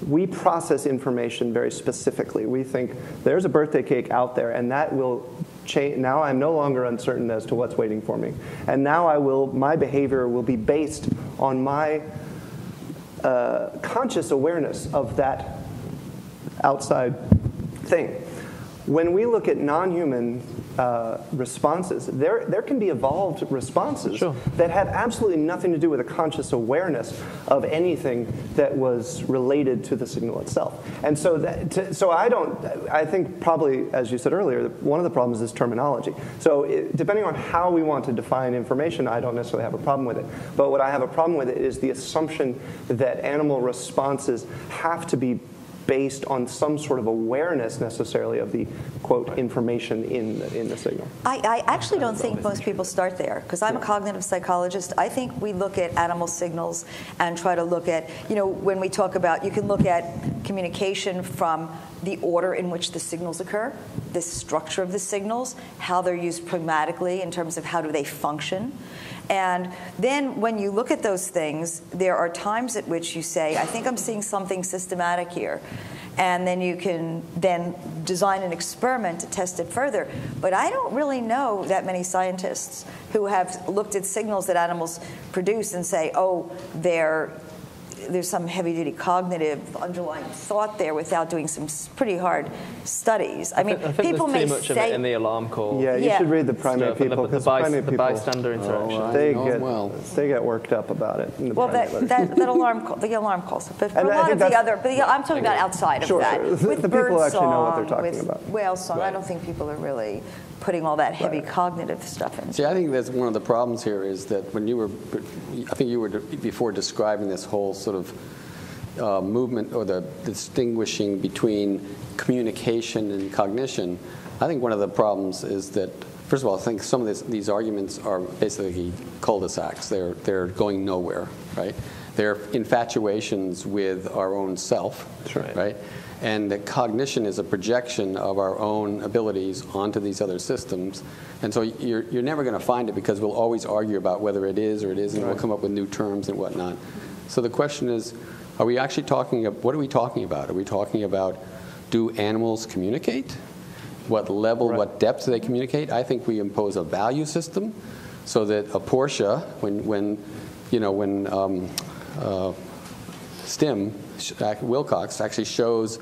we process information very specifically. We think there's a birthday cake out there, and that will change. Now I'm no longer uncertain as to what's waiting for me. And now my behavior will be based on my conscious awareness of that outside thing. When we look at non-human responses, there can be evolved responses that have absolutely nothing to do with a conscious awareness of anything that was related to the signal itself. And so, I think probably, as you said earlier, one of the problems is terminology. So depending on how we want to define information, I don't necessarily have a problem with it. But what I have a problem with it is the assumption that animal responses have to be based on some sort of awareness necessarily of the, quote, information in the signal. I actually don't think most people start there, because I'm a cognitive psychologist. I think we look at animal signals and try to look at, when we talk about, you can look at communication from the order in which the signals occur, the structure of the signals, how they're used pragmatically in terms of how do they function. And then when you look at those things, there are times at which you say, I think I'm seeing something systematic here. And then you can then design an experiment to test it further. But I don't really know that many scientists who have looked at signals that animals produce and say, oh, there's some heavy-duty cognitive underlying thought there, without doing some pretty hard studies. I mean, people may there's too much of it in the alarm call. Yeah, you should read the primate people, because the bystander interaction. They get worked up about it. Well, that alarm call, the alarm calls. But for a lot of the other, I'm talking about outside of that. With the bird people actually song, know what they're talking about. With whale song, I don't think people are really putting all that heavy cognitive stuff in. See, I think that's one of the problems here is that when I think you were before describing this whole sort of movement, or the distinguishing between communication and cognition, I think one of the problems is that First of all, I think some of these arguments are basically cul-de-sacs. They're going nowhere, right? They're infatuations with our own self, right? And that cognition is a projection of our own abilities onto these other systems. And so you're never going to find it, because we'll always argue about whether it is or it isn't. We'll come up with new terms and whatnot. So the question is, are we actually talking, what are we talking about? Are we talking about, do animals communicate? What level, what depth do they communicate? I think we impose a value system, so that a Porsche, when Wilcox actually shows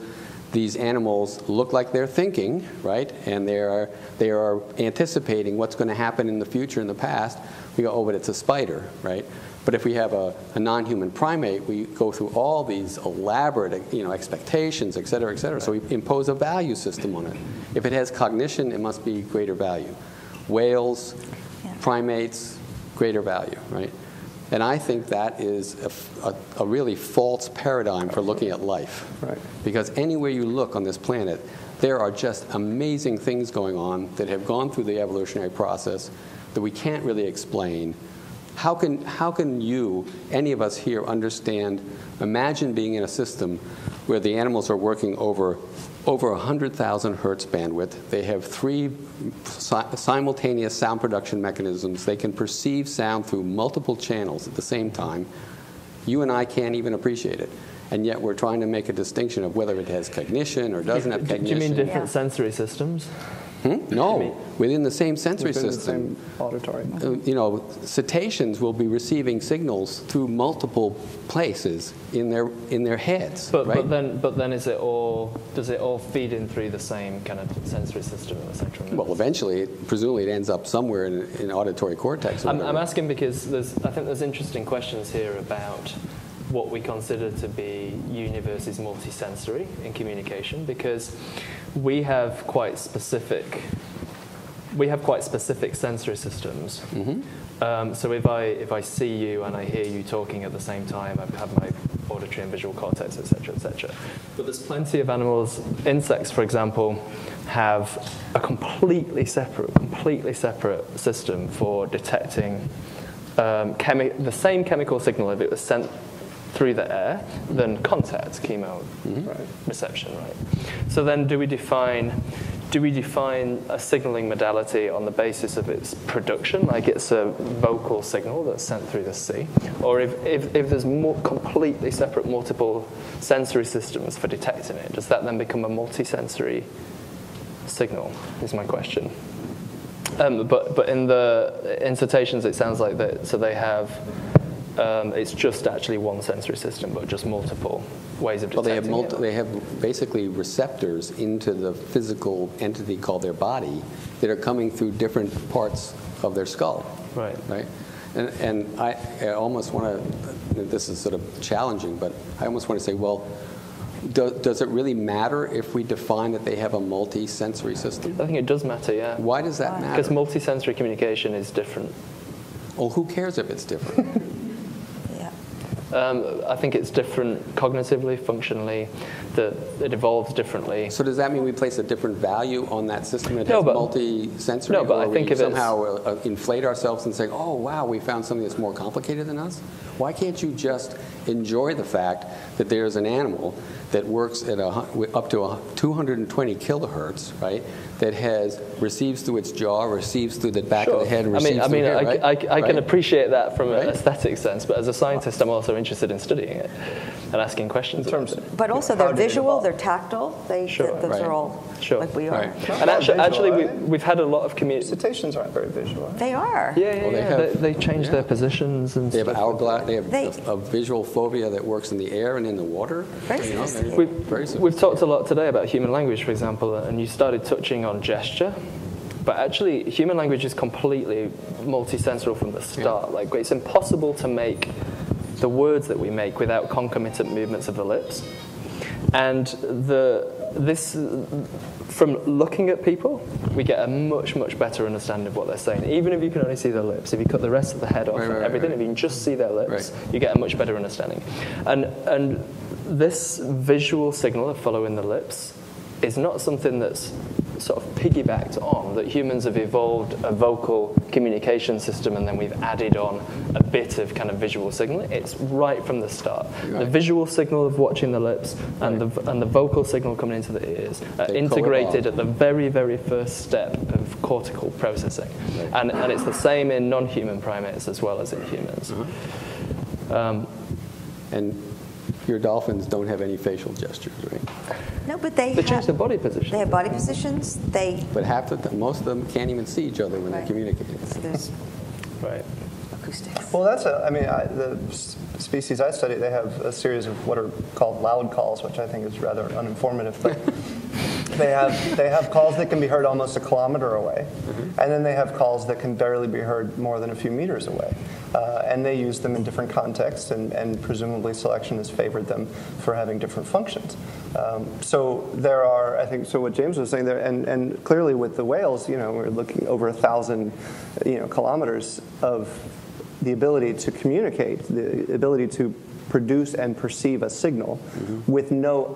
these animals look like they're thinking, right? And they are anticipating what's going to happen in the future and the past. We go, oh, but it's a spider, right? But if we have a non-human primate, we go through all these elaborate, expectations, et cetera, et cetera. So we impose a value system on it. If it has cognition, it must be greater value. Whales, primates, greater value, right? And I think that is a really false paradigm for looking at life. Right. Because anywhere you look on this planet, there are just amazing things going on that have gone through the evolutionary process that we can't really explain. How can you, any of us here, understand, imagine being in a system where the animals are working over 100,000 hertz bandwidth. They have 3 simultaneous sound production mechanisms. They can perceive sound through multiple channels at the same time. You and I can't even appreciate it. And yet we're trying to make a distinction of whether it has cognition or doesn't have cognition. Do you mean different sensory systems? No, within the same sensory system. The same auditory. Cetaceans will be receiving signals through multiple places in their heads. But right? then does it all feed in through the same kind of sensory system in the central nervous? Well, eventually, presumably, it ends up somewhere in auditory cortex. I'm asking because I think there's interesting questions here about what we consider to be uni versus multisensory in communication, because we have quite specific sensory systems. Mm-hmm. So if I see you and I hear you talking at the same time, I have my auditory and visual cortex, etc., etc. But there's plenty of animals. Insects, for example, have a completely separate system for detecting the same chemical signal if it was sent through the air than contact, chemo reception, right? So then do we define a signaling modality on the basis of its production, like it's a vocal signal that's sent through the sea? Or if there's completely separate multiple sensory systems for detecting it, does that then become a multisensory signal, is my question. But in cetaceans it sounds like that, so they have it's just actually one sensory system, but just multiple ways of detecting it. They have basically receptors into the physical entity called their body that are coming through different parts of their skull. Right. Right. And I almost want to, this is sort of challenging, but I almost want to say, well, does it really matter if we define that they have a multi-sensory system? I think it does matter, yeah. Why does that matter? Because multi-sensory communication is different. Well, who cares if it's different? I think it's different cognitively, functionally, that it evolves differently. So does that mean we place a different value on that system that has multi-sensory? No, but or I think we somehow inflate ourselves and say, oh, wow, we found something that's more complicated than us? Why can't you just enjoy the fact that there's an animal that works at up to 220 kilohertz, right? That receives through its jaw, receives through the back of the head, and receives through here, right? I can appreciate that from an aesthetic sense, but as a scientist, I'm also interested in studying it and asking questions about it. But also, they're visual, they're tactile. Those are all like we are. Right. And actually, we've had a lot of Cetaceans aren't very visual. They are. Yeah. They change their positions and they have hourglass. They have a visual phobia that works in the air and in the water. We've talked a lot today about human language, for example, and you started touching on gesture. But actually, human language is completely multisensory from the start. Like, it's impossible to make the words that we make without concomitant movements of the lips. And from looking at people, we get a much, much better understanding of what they're saying. Even if you can only see their lips, if you cut the rest of the head off and everything, if you can just see their lips, you get a much better understanding. And this visual signal of following the lips is not something that's sort of piggybacked on, that humans have evolved a vocal communication system and then we've added on a bit of kind of visual signal. It's right from the start. Right. The visual signal of watching the lips and the vocal signal coming into the ears are integrated at the very, very first step of cortical processing. Right. And it's the same in non-human primates as well as in humans. And your dolphins don't have any facial gestures, right? No, but they change their body position. They have body positions. But most of them can't even see each other when they're communicating. So there's acoustics. Well, the species I study, they have a series of what are called loud calls, which I think is rather uninformative. But they have calls that can be heard almost a kilometer away, and then they have calls that can barely be heard more than a few meters away. And they use them in different contexts, and presumably selection has favored them for having different functions. So there are, I think, so what James was saying there, and clearly with the whales, we're looking over 1,000, kilometers of the ability to communicate, the ability to produce and perceive a signal with no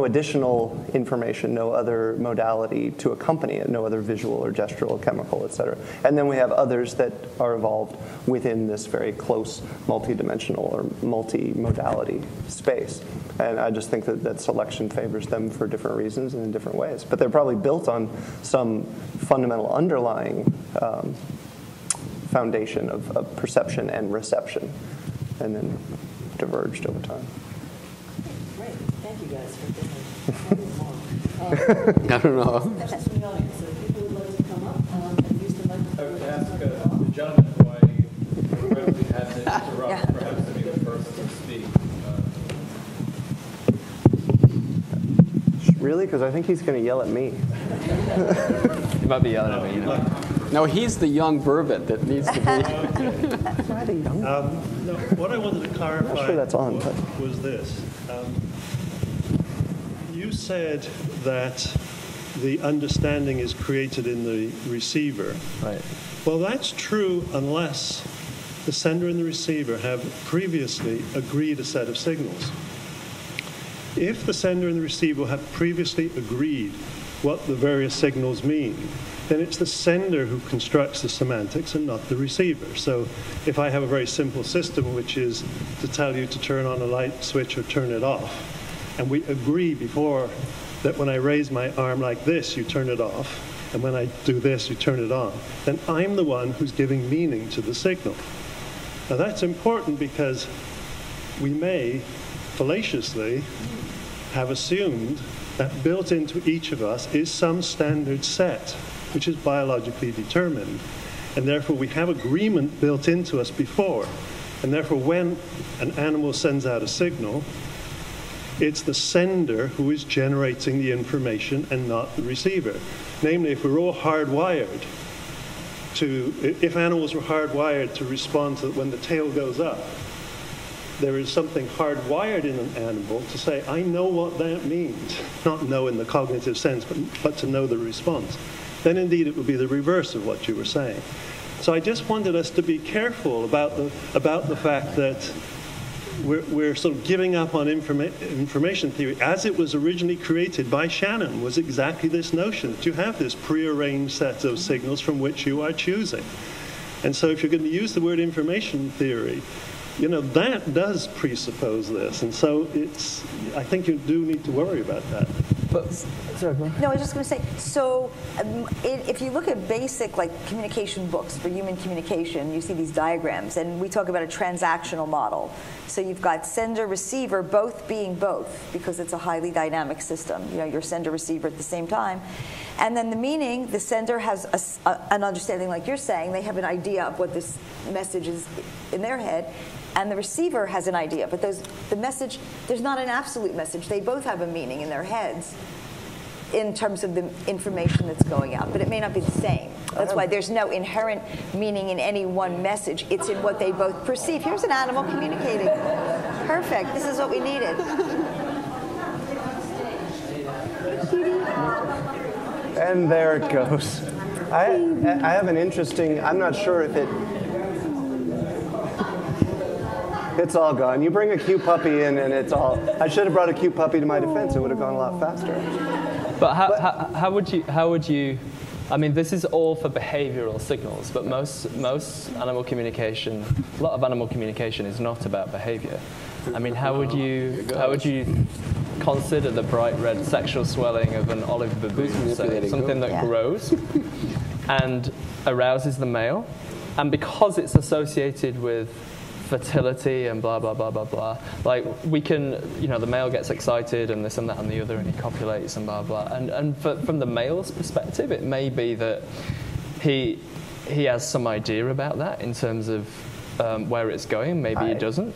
additional information, no other modality to accompany it, no other visual or gestural, chemical, et cetera. And then we have others that are evolved within this very close multi-dimensional or multi-modality space. And I just think that selection favors them for different reasons and in different ways. But they're probably built on some fundamental underlying foundation of perception and reception, and then diverged over time. Great. Thank you guys for being here. I don't know. Questions from the audience. So if people would like to come up and use the microphone. I would ask the gentleman who I regrettably had to interrupt, perhaps to be the first to speak. Really? Because I think he's going to yell at me. He might be yelling at me, No, he's the young Burbot that needs to be. No, what I wanted to clarify I'm not sure that's on, was this. You said that the understanding is created in the receiver. Right. Well, that's true unless the sender and the receiver have previously agreed a set of signals. If the sender and the receiver have previously agreed what the various signals mean, then it's the sender who constructs the semantics and not the receiver. So if I have a very simple system, which is to tell you to turn on a light switch or turn it off, and we agree before that when I raise my arm like this, you turn it off, and when I do this, you turn it on, then I'm the one who's giving meaning to the signal. Now that's important because we may fallaciously have assumed that built into each of us is some standard set, which is biologically determined. And therefore, we have agreement built into us before. And therefore, when an animal sends out a signal, it's the sender who is generating the information and not the receiver. Namely, if we're all hardwired if animals were hardwired to respond to when the tail goes up, there is something hardwired in an animal to say, I know what that means. Not know in the cognitive sense, but to know the response. Then indeed it would be the reverse of what you were saying. So I just wanted us to be careful about the fact that we're sort of giving up on information theory as it was originally created by Shannon, was exactly this notion that you have this prearranged set of signals from which you are choosing. And so if you're going to use the word information theory, that does presuppose this. And so I think you do need to worry about that. But, sorry, no, I was just going to say, so if you look at basic communication books for human communication, you see these diagrams, and we talk about a transactional model. So you've got sender, receiver, both being both, because it's a highly dynamic system. Your sender, receiver at the same time. And then the meaning, the sender has an understanding, like you're saying. They have an idea of what this message is in their head. And the receiver has an idea, but the message, there's not an absolute message. They both have a meaning in their heads in terms of the information that's going out, but it may not be the same. That's why there's no inherent meaning in any one message. It's in what they both perceive. Here's an animal communicating. Perfect. This is what we needed. And there it goes. I have an interesting, I'm not sure if it's all gone. You bring a cute puppy in and it's all, I should have brought a cute puppy to my defense. It would have gone a lot faster. But how would you? I mean, this is all for behavioral signals, but most animal communication, a lot of animal communication is not about behavior. I mean, how would you consider the bright red sexual swelling of an olive baboon, say, something that grows and arouses the male, and because it's associated with fertility and blah, blah, blah, blah, blah. Like, we can, the male gets excited and this and that and the other, and he copulates and blah, blah. And from the male's perspective, it may be that he has some idea about that in terms of where it's going. Maybe he doesn't.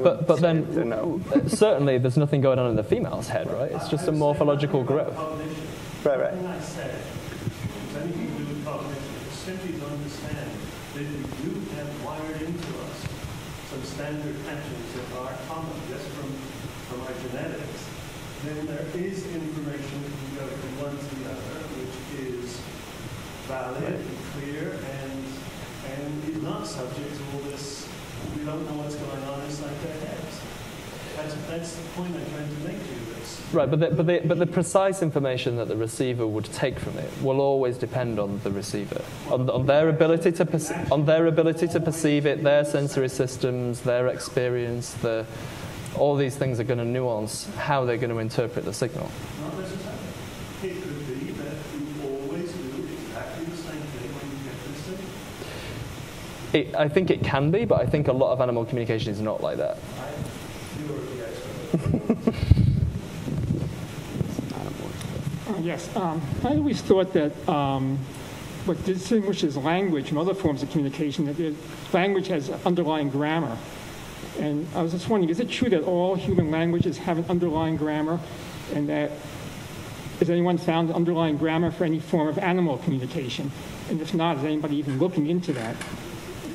But then, certainly, there's nothing going on in the female's head, right? It's just a morphological growth. Right, right. Everything I said has anything to do with cognition. It's simply to understand that we do have wired into us some standard patterns that are common just from our genetics. Then there is information that can go from one to the other, which is valid and clear and is not subject to all this, we don't know what's going on inside their heads. That's the point I'm trying to make to you. Right, but the precise information that the receiver would take from it will always depend on the receiver, on their ability to perceive it, their sensory systems, their experience. All these things are going to nuance how they're going to interpret the signal. Not necessarily. It could be that you always do exactly the same thing when you get this signal. I think it can be, but I think a lot of animal communication is not like that. You are the expert. Yes, I always thought that what distinguishes language from other forms of communication, that language has underlying grammar. And I was just wondering, is it true that all human languages have an underlying grammar, and that has anyone found underlying grammar for any form of animal communication? And if not, is anybody even looking into that?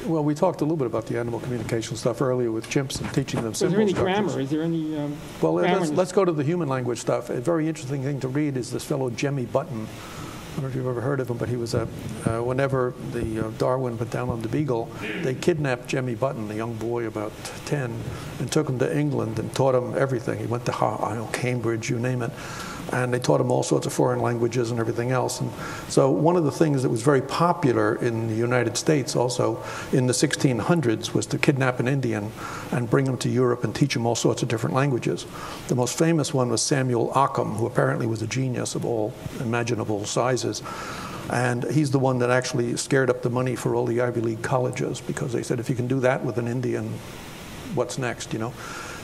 Well, we talked a little bit about the animal communication stuff earlier with chimps and teaching them symbol Is there any structures. grammar? Is there any Well, grammar? let's go to the human language stuff. A very interesting thing to read is this fellow Jemmy Button. I don't know if you've ever heard of him, but he was whenever the Darwin went down on the Beagle, they kidnapped Jemmy Button, a young boy about 10, and took him to England and taught him everything. He went to Cambridge, you name it. And they taught him all sorts of foreign languages and everything else. And so one of the things that was very popular in the United States also in the 1600s was to kidnap an Indian and bring him to Europe and teach him all sorts of different languages. The most famous one was Samuel Occam, who apparently was a genius of all imaginable sizes. And he's the one that actually scared up the money for all the Ivy League colleges, because they said, if you can do that with an Indian, what's next,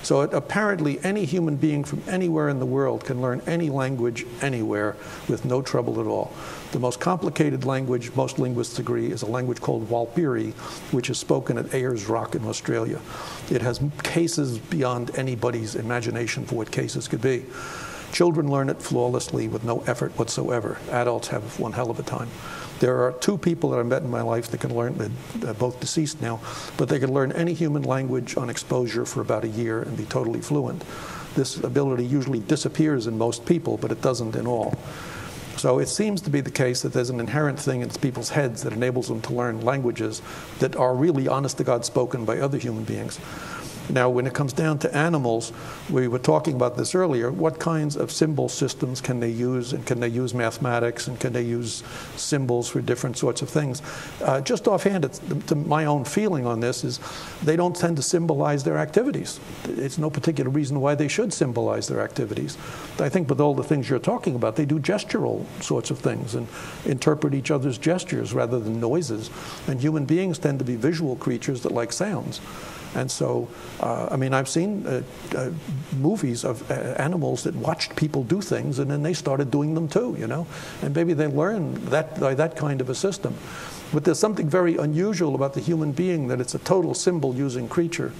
So apparently any human being from anywhere in the world can learn any language anywhere with no trouble at all. The most complicated language, most linguists agree, is a language called Walpiri, which is spoken at Ayers Rock in Australia. It has cases beyond anybody's imagination for what cases could be. Children learn it flawlessly with no effort whatsoever. Adults have one hell of a time. There are two people that I met in my life that can learn, they're both deceased now, but they can learn any human language on exposure for about a year and be totally fluent. This ability usually disappears in most people, but it doesn't in all. So it seems to be the case that there's an inherent thing in people's heads that enables them to learn languages that are really honest to God spoken by other human beings. Now, when it comes down to animals, we were talking about this earlier, what kinds of symbol systems can they use, and can they use mathematics, and can they use symbols for different sorts of things? Just offhand, my own feeling on this is they don't tend to symbolize their activities. It's no particular reason why they should symbolize their activities. I think with all the things you're talking about, they do gestural sorts of things and interpret each other's gestures rather than noises. And human beings tend to be visual creatures that like sounds. And so, I mean, I've seen movies of animals that watched people do things, and then they started doing them too, And maybe they learned that by that kind of a system. But there's something very unusual about the human being, that it's a total symbol-using creature.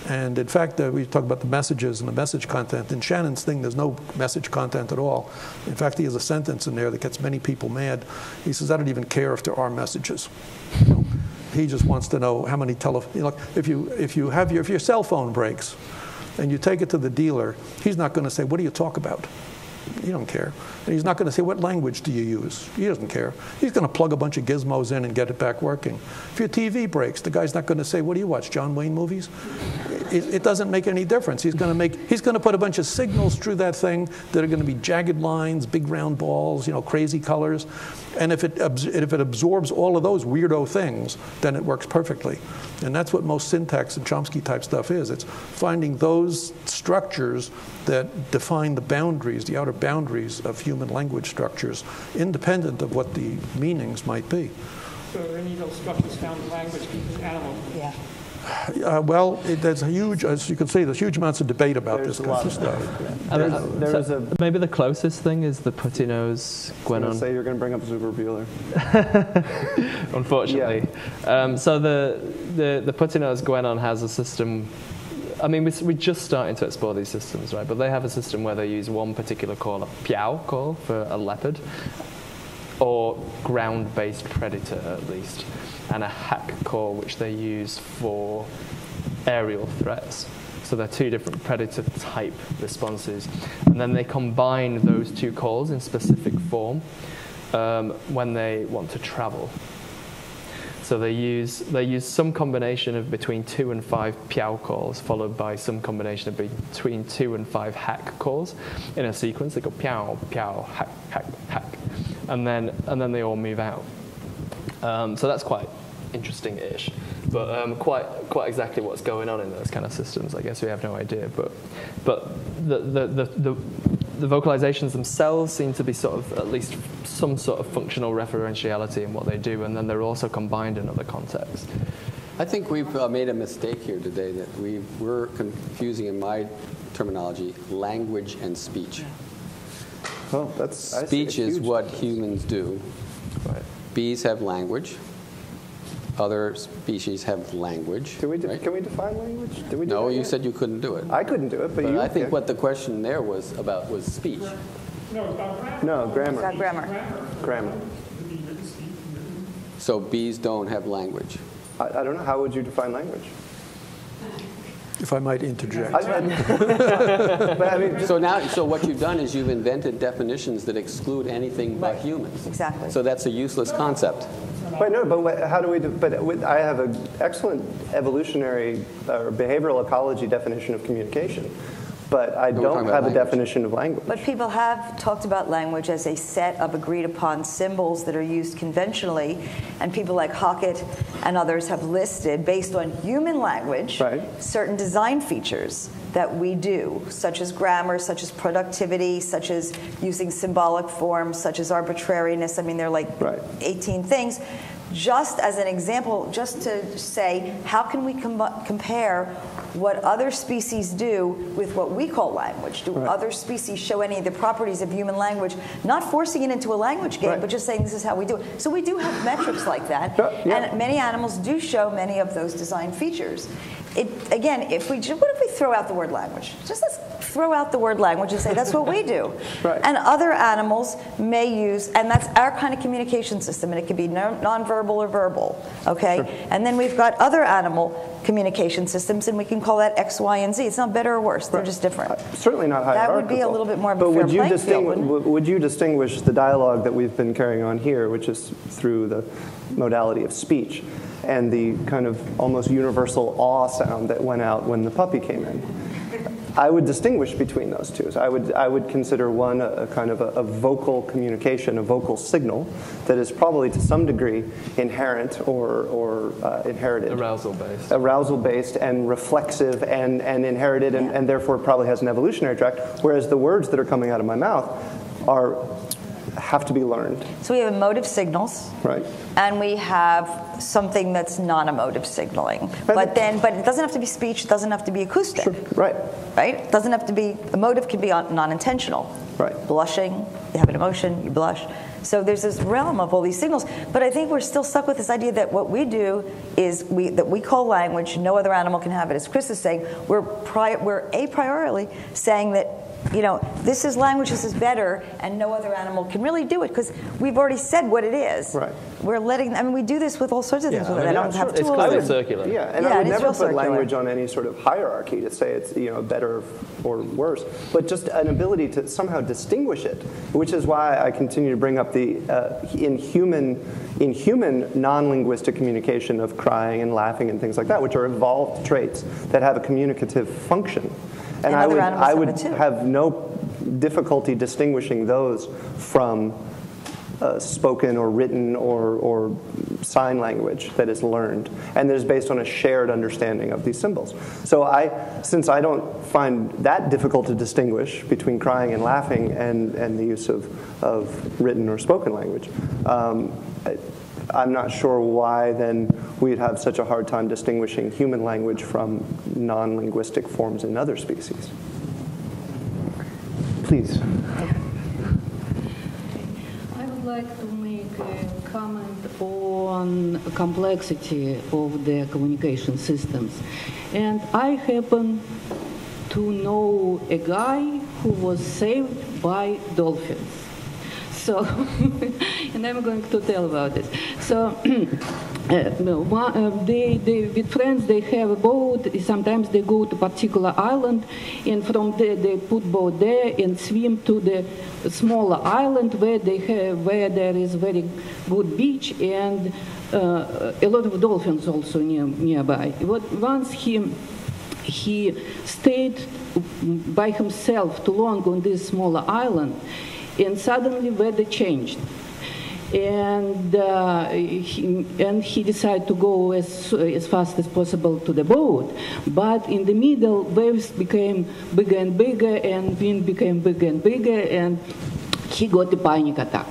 And in fact, we talk about the messages and the message content. In Shannon's thing, there's no message content at all. In fact, he has a sentence in there that gets many people mad. He says, I don't even care if there are messages. He just wants to know how many if your cell phone breaks and you take it to the dealer, he's not going to say, what do you talk about? You don't care. And he's not going to say, what language do you use? He doesn't care. He's going to plug a bunch of gizmos in and get it back working. If your TV breaks, the guy's not going to say, what do you watch, John Wayne movies? it doesn't make any difference. He's going to put a bunch of signals through that thing that are going to be jagged lines, big round balls, crazy colors. And if it absorbs all of those weirdo things, then it works perfectly. And that's what most syntax and Chomsky type stuff is. It's finding those structures that define the boundaries, the outer boundaries of human language structures, independent of what the meanings might be. So are any of those structures found in language in animals? Yeah. Well, there's a huge, as you can see, there's huge amounts of debate about this kind of stuff. Maybe the closest thing is the putty nose Gwenon. I was say you're going to bring up Zuber Buehler. Unfortunately. Yeah. So the putty nose Gwenon has a system. I mean, we're just starting to explore these systems, right? But they have a system where they use one particular call, a piao call for a leopard, or ground-based predator at least, and a hack call which they use for aerial threats. So they're two different predator type responses, and then they combine those two calls in specific form when they want to travel. So they use some combination of between 2 and 5 piao calls, followed by some combination of between 2 and 5 hack calls in a sequence. They go piao, piao, hack, hack, hack, and then they all move out. So that's quite interesting-ish, but quite exactly what's going on in those kind of systems, I guess we have no idea. But the vocalizations themselves seem to be sort of at least some sort of functional referentiality in what they do, and then they're also combined in other contexts. I think we've made a mistake here today that we're confusing, in my terminology, language and speech. Well, speech is what humans do. Right. Bees have language. Other species have language. Can we define language? No, you said you couldn't do it. I couldn't do it, but you I think what the question there was about was speech. No, it's about grammar. No, grammar. It's about grammar. So bees don't have language. I don't know. How would you define language? If I might interject. So what you've done is you've invented definitions that exclude anything but humans. Exactly. So that's a useless concept. Wait, no, but how do we do? But I have an excellent evolutionary or behavioral ecology definition of communication, but I don't have a definition of language. But people have talked about language as a set of agreed upon symbols that are used conventionally, and people like Hockett and others have listed, based on human language, certain design features that we do, such as grammar, such as productivity, such as using symbolic forms, such as arbitrariness. I mean, there are like 18 things. Just as an example, just to say, how can we compare what other species do with what we call language? Do other species show any of the properties of human language? Not forcing it into a language game, but just saying this is how we do it. So we do have metrics like that, and many animals do show many of those design features. Again, what if we throw out the word language? Just let's throw out the word language and say that's what we do. And other animals may use, and that's our kind of communication system, and it could be nonverbal or verbal, okay? And then we've got other animal communication systems, and we can call that X, Y, and Z. It's not better or worse. They're just different. Certainly not hierarchical. That would be a little bit more of a fair playing field, wouldn't it? Would you distinguish the dialogue that we've been carrying on here, which is through the modality of speech, and the kind of almost universal awe sound that went out when the puppy came in? I would distinguish between those two. So I would consider one a kind of a vocal communication, a vocal signal that is probably to some degree inherent or inherited. Arousal-based and reflexive and inherited, and therefore probably has an evolutionary tract, whereas the words that are coming out of my mouth have to be learned. So we have emotive signals, and we have something that's non-emotive signaling. But it doesn't have to be speech. It doesn't have to be acoustic. Right. It doesn't have to be emotive. Can be non-intentional. Blushing. You have an emotion. You blush. So there's this realm of all these signals. But I think we're still stuck with this idea that what we do is that we call language. No other animal can have it. As Chris is saying, we're a priori saying that, this is language, this is better, and no other animal can really do it because we've already said what it is. We're we do this with all sorts of things. It's clearly circular. And I would never put language on any sort of hierarchy to say it's better or worse, but just an ability to somehow distinguish it, which is why I continue to bring up but in human non-linguistic communication of crying and laughing and things like that, which are evolved traits that have a communicative function. And I would have no difficulty distinguishing those from spoken or written or sign language that is learned and that is based on a shared understanding of these symbols. So since I don't find that difficult to distinguish between crying and laughing and the use of written or spoken language, I'm not sure why then we'd have such a hard time distinguishing human language from non-linguistic forms in other species. Please. I would like to make a comment on complexity of the communication systems. And I happen to know a guy who was saved by dolphins. So, and I'm going to tell about it. So, with friends, they have a boat. Sometimes they go to a particular island, and from there they put boat there and swim to the smaller island where there is very good beach and a lot of dolphins also nearby. Once he stayed by himself too long on this smaller island, and suddenly weather changed. And he decided to go as fast as possible to the boat. But in the middle, waves became bigger and bigger, and wind became bigger and bigger, and he got a panic attack.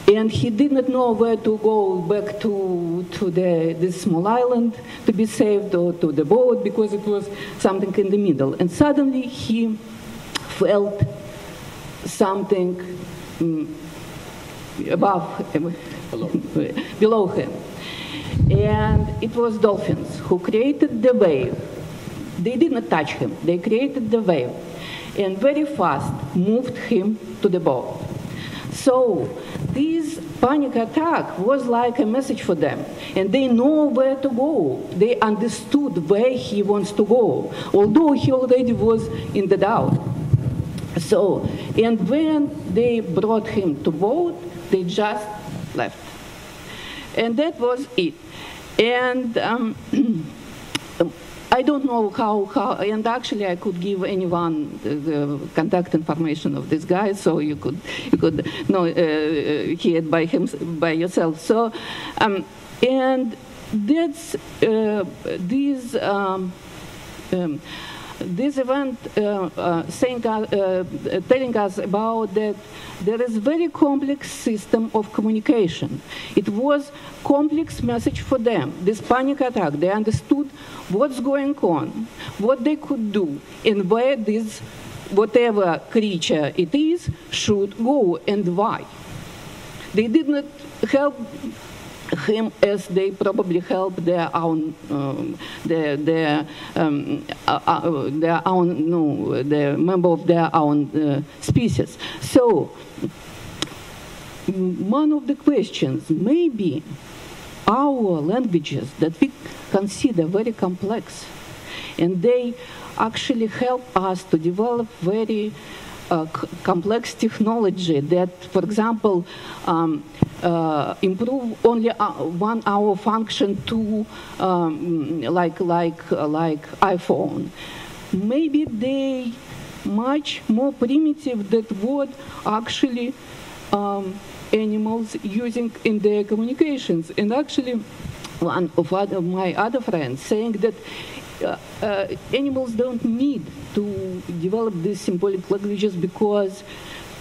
And he did not know where to go back to this small island to be saved, or to the boat, because it was something in the middle. And suddenly he felt something below him. And it was dolphins who created the wave. They did not touch him. They created the wave and very fast moved him to the boat. So this panic attack was like a message for them, and they know where to go. They understood where he wants to go, although he already was in the doubt. So, and when they brought him to boat, they just left. And that was it. And I don't know how, and actually I could give anyone the contact information of this guy, so you could know hear it by yourself. So, and that's this event telling us about that there is a very complex system of communication. It was complex message for them, this panic attack. They understood what's going on, what they could do, and where this, whatever creature it is, should go and why. They did not help him as they probably help their own, the member of their own species. So one of the questions, maybe our languages that we consider very complex, and they actually help us to develop very complex technology that, for example, improve only 1 hour function to like iPhone. Maybe they much more primitive than what actually animals using in their communications. And actually, one of my other friends saying that animals don't need to develop these symbolic languages because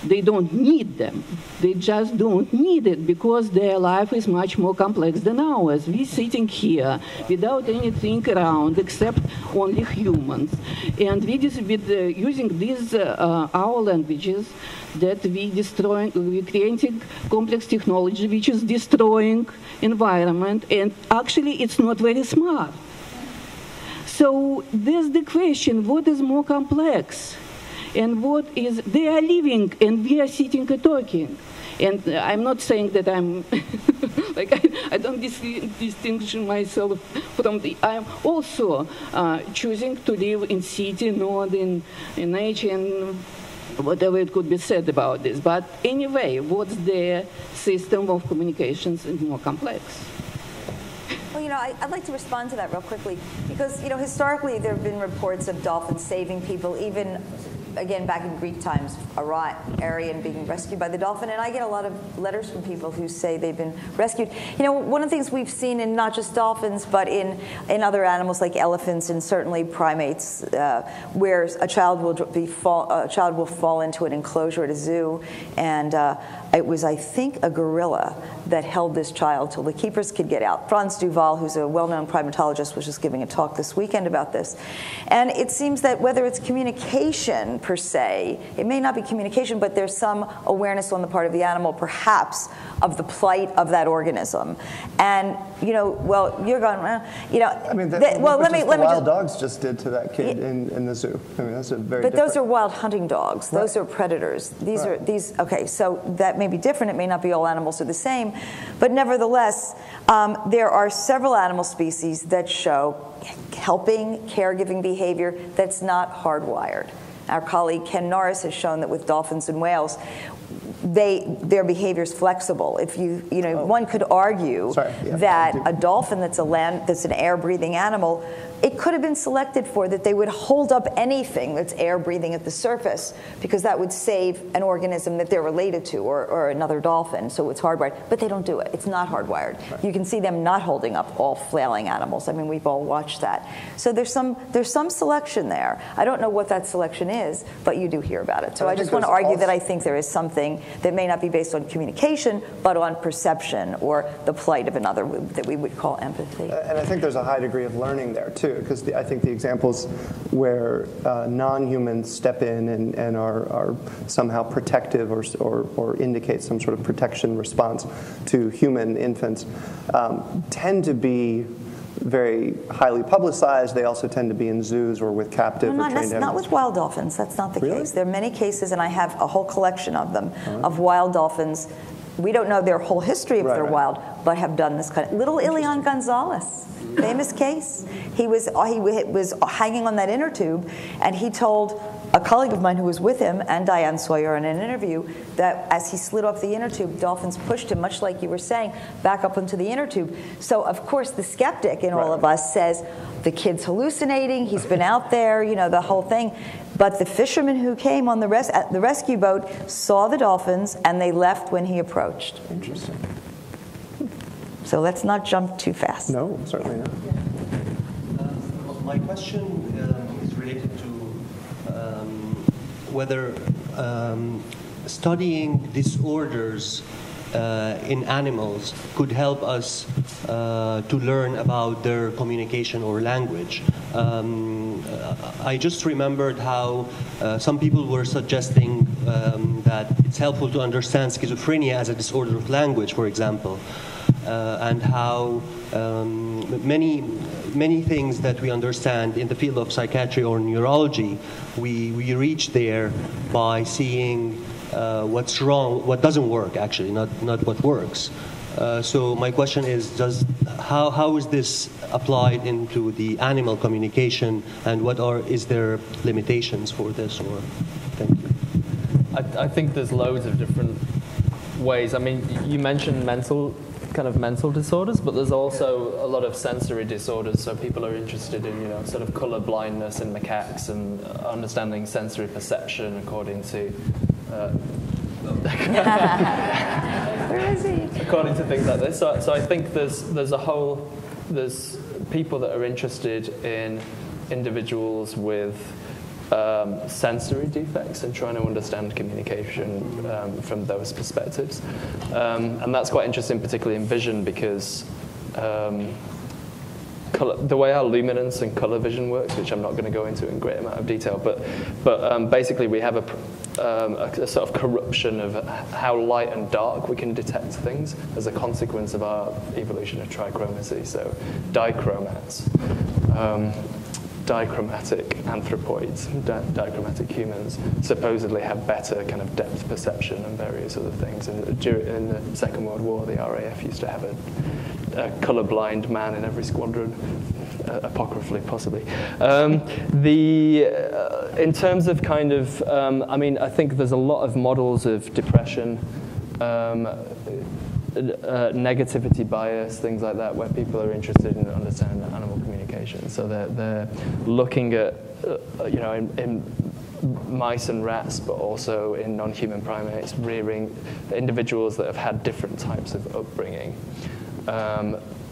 they don't need them. They just don't need it because their life is much more complex than ours. We're sitting here without anything around except only humans. And we just, using these our languages, that we're creating complex technology which is destroying environment, and actually it's not very smart. So there's the question, what is more complex? And what is, they are living and we are sitting and talking. And I'm not saying that I'm, like I don't distinguish myself from the, I'm also choosing to live in city, not in nature, and whatever it could be said about this. But anyway, what's the system of communications is more complex? Well, I'd like to respond to that real quickly because, historically there have been reports of dolphins saving people, even, again, back in Greek times, Arion being rescued by the dolphin. And I get a lot of letters from people who say they've been rescued. One of the things we've seen in not just dolphins, but in other animals like elephants and certainly primates, where a child will fall into an enclosure at a zoo, and it was, I think, a gorilla that held this child till the keepers could get out. Franz Duval, who's a well-known primatologist, was just giving a talk this weekend about this. And it seems that whether it's communication per se, it may not be communication, but there's some awareness on the part of the animal, perhaps, of the plight of that organism. And, well, you're going, I mean, wild dogs just did to that kid in the zoo. I mean, that's a very But those are wild hunting dogs. Those are predators. These are, okay, so that may be different. It may not be all animals are the same. But nevertheless, there are several animal species that show helping, caregiving behavior that's not hardwired. Our colleague Ken Norris has shown that with dolphins and whales, their behavior is flexible. If one could argue that a dolphin that's an air-breathing animal, it could have been selected for that they would hold up anything that's air-breathing at the surface because that would save an organism that they're related to or another dolphin, so it's hardwired. But they don't do it. It's not hardwired. Right. You can see them not holding up all flailing animals. I mean, we've all watched that. So there's some selection there. I don't know what that selection is, but you do hear about it. So I just want to argue that I think there is something that may not be based on communication, but on perception or the plight of another that we would call empathy. And I think there's a high degree of learning there, too, because I think the examples where non-humans step in and are somehow protective or indicate some sort of protection response to human infants tend to be very highly publicized. They also tend to be in zoos or with captive or trained animals. Not with wild dolphins. That's not the case. There are many cases, and I have a whole collection of them, of wild dolphins. We don't know their whole history if they're wild, but have done this kind of. Little Ileon Gonzalez, famous case. He was hanging on that inner tube, and he told a colleague of mine who was with him and Diane Sawyer in an interview that as he slid off the inner tube, dolphins pushed him, much like you were saying, back up into the inner tube. So, of course, the skeptic in all of us says, the kid's hallucinating, he's been out there, the whole thing. But the fishermen who came on the rescue boat saw the dolphins, and they left when he approached. Interesting. So let's not jump too fast. No, certainly not. My question is related to whether studying disorders in animals could help us to learn about their communication or language. I just remembered how some people were suggesting that it's helpful to understand schizophrenia as a disorder of language, for example, and how many things that we understand in the field of psychiatry or neurology, we reach there by seeing what's wrong, what doesn't work, actually, not what works. So my question is, how is this applied into the animal communication, and is there limitations for this? Or thank you. I think there's loads of different ways. I mean, you mentioned mental disorders, but there's also a lot of sensory disorders. So people are interested in, sort of color blindness in macaques and understanding sensory perception according to. Where is he? According to things like this. So I think there's people that are interested in individuals with sensory defects and trying to understand communication from those perspectives. And that's quite interesting, particularly in vision, because the way our luminance and color vision works, which I'm not going to go into in great amount of detail, but basically we have a sort of corruption of how light and dark we can detect things as a consequence of our evolution of trichromacy. So dichromats, dichromatic anthropoids, dichromatic humans supposedly have better kind of depth perception and various other things. And in the Second World War, the RAF used to have a colorblind man in every squadron. apocryphally possibly. In terms of kind of, I mean, I think there's a lot of models of depression, negativity bias, things like that, where people are interested in understanding animal communication. So they're looking at, you know, in mice and rats, but also in non-human primates, rearing individuals that have had different types of upbringing,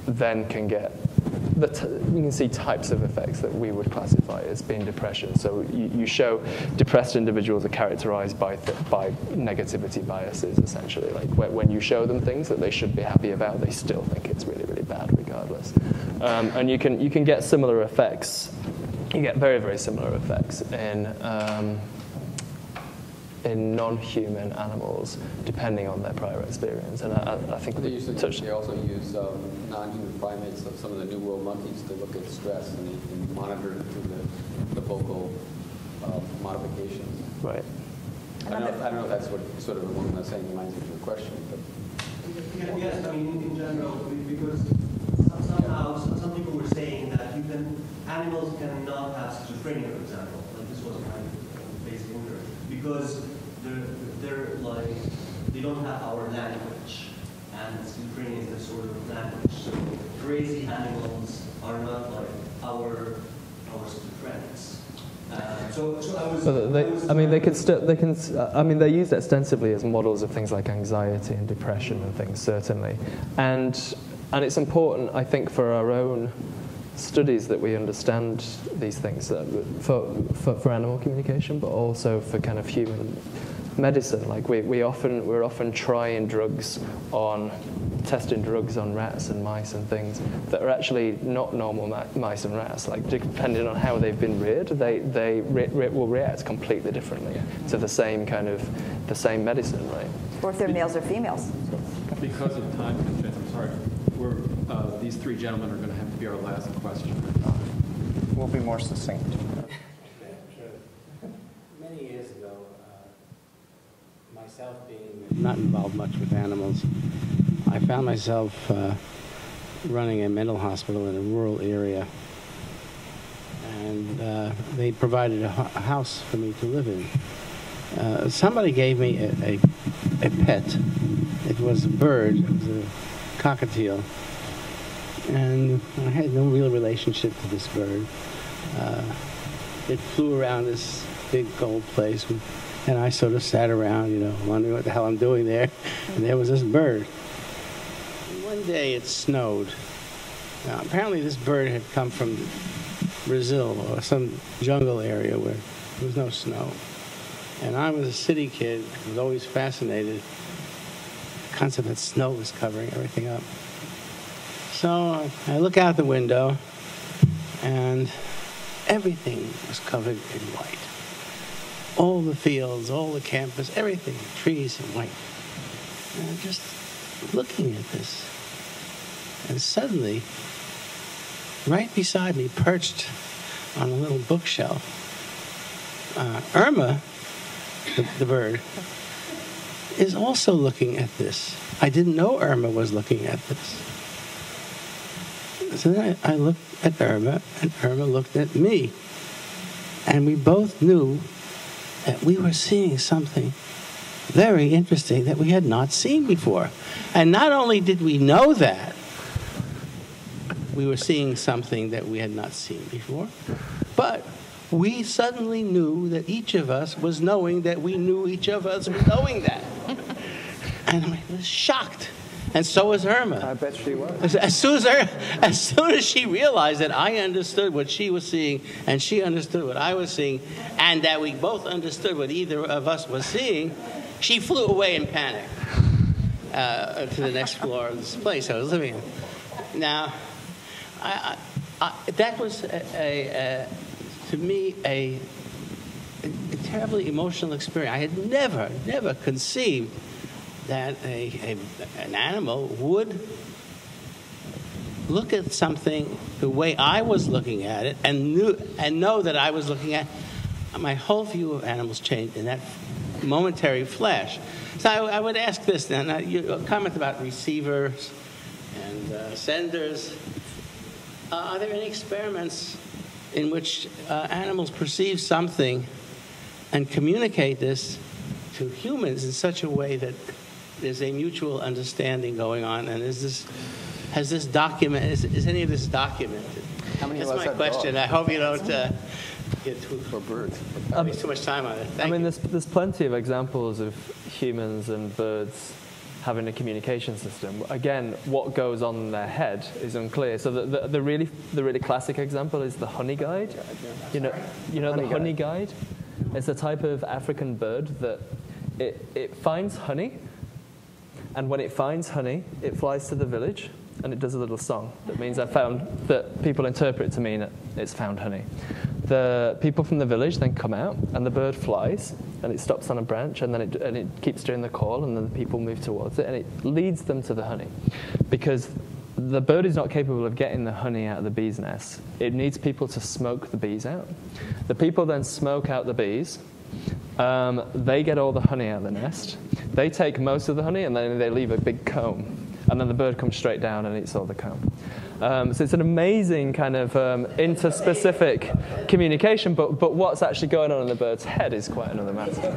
then can get, you can see types of effects that we would classify as being depression. So you show depressed individuals are characterized by negativity biases, essentially. Like when you show them things that they should be happy about, they still think it's really, really bad regardless. And you can get similar effects. You get very, very similar effects in non-human animals, depending on their prior experience. And I think they also use non-human primates, some of the New World monkeys, to look at stress, and they can monitor it through the vocal modifications. Right. I don't know if that's what sort of along the same lines of your question, but. Yes, I mean, in general, because somehow some people were saying that animals cannot have schizophrenia, for example. Like this was my basic interest, because they're like, they don't have our language, and schizophrenia is a sort of language. So crazy animals are not like our schizophrenics. They're used extensively as models of things like anxiety and depression and things, certainly. And it's important, I think, for our own studies that we understand these things for animal communication, but also for kind of human medicine. Like we're often trying testing drugs on rats and mice and things that are actually not normal mice and rats. Like depending on how they've been reared, they will react completely differently to the same medicine, right? Or if they're males or females. Because of time constraints, I'm sorry. These three gentlemen are going to have to be our last question. We'll be more succinct. Many years ago, myself being not involved much with animals, I found myself running a mental hospital in a rural area. And they provided a house for me to live in. Somebody gave me a pet. It was a bird. It was a cockatiel. And I had no real relationship to this bird. It flew around this big gold place, and I sort of sat around, wondering what the hell I'm doing there. And there was this bird. And one day it snowed. Now, apparently this bird had come from Brazil or some jungle area where there was no snow. And I was a city kid, was always fascinated. The concept that snow was covering everything up. So I look out the window, and everything was covered in white. All the fields, all the campus, everything, trees in white. And I'm just looking at this. And suddenly, right beside me, perched on a little bookshelf, Irma, the bird, is also looking at this. I didn't know Irma was looking at this. So then I looked at Irma, and Irma looked at me. And we both knew that we were seeing something very interesting that we had not seen before. And not only did we know that, we were seeing something that we had not seen before, but we suddenly knew that each of us was knowing that we knew each of us was knowing that. And I was shocked. And so was Irma. I bet she was. As soon as she realized that I understood what she was seeing and she understood what I was seeing, and that we both understood what either of us was seeing, she flew away in panic to the next floor of this place I was living in. Now, that was, to me, a terribly emotional experience. I had never conceived that an animal would look at something the way I was looking at it and know that I was looking at. My whole view of animals changed in that momentary flash. So I would ask this now. You comment about receivers and senders. Are there any experiments in which animals perceive something and communicate this to humans in such a way that there's a mutual understanding going on? And is any of this documented? How many That's of us my have question. dogs? I hope you don't get too For birds. waste too much time on it. Thank you. there's plenty of examples of humans and birds having a communication system. Again, what goes on in their head is unclear. So the really classic example is the honey guide. You know the honey guide? It's a type of African bird that it finds honey, and when it finds honey, it flies to the village and it does a little song that means that people interpret it to mean that it's found honey. The people from the village then come out, and the bird flies, and it stops on a branch, and then it keeps doing the call, and then the people move towards it, and it leads them to the honey. Because the bird is not capable of getting the honey out of the bee's nest. It needs people to smoke the bees out. The people then smoke out the bees. They get all the honey out of the nest. They take most of the honey, and then they leave a big comb. And then the bird comes straight down and eats all the comb. So it's an amazing kind of interspecific communication, but what's actually going on in the bird's head is quite another matter. Maybe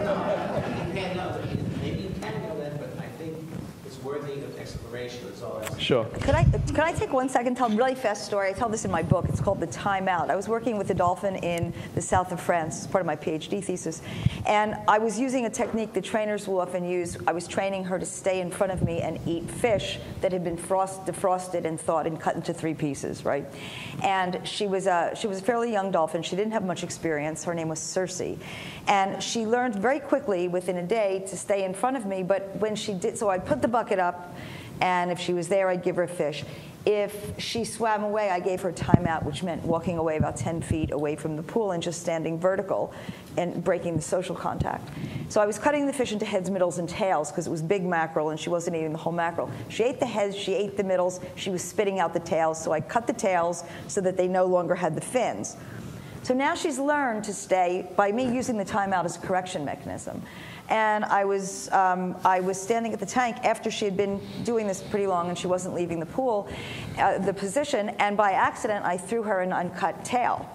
you can know that, but I think it's worthy of exploration. That's all. Sure. Can I take 1 second, tell a really fast story? I tell this in my book. It's called The Time Out. I was working with a dolphin in the south of France as part of my PhD thesis. And I was using a technique that trainers will often use. I was training her to stay in front of me and eat fish that had been defrosted and thawed and cut into 3 pieces, right? And she was a fairly young dolphin. She didn't have much experience. Her name was Circe. And she learned very quickly, within a day, to stay in front of me. But when she did, so I'd put the bucket up, and if she was there, I'd give her a fish. If she swam away, I gave her a timeout, which meant walking away about 10 feet away from the pool and just standing vertical and breaking the social contact. So I was cutting the fish into heads, middles, and tails because it was big mackerel and she wasn't eating the whole mackerel. She ate the heads, she ate the middles, she was spitting out the tails, so I cut the tails so that they no longer had the fins. So now she's learned to stay by me using the timeout as a correction mechanism. And I was standing at the tank after she had been doing this pretty long and she wasn't leaving the pool, the position, and by accident I threw her an uncut tail.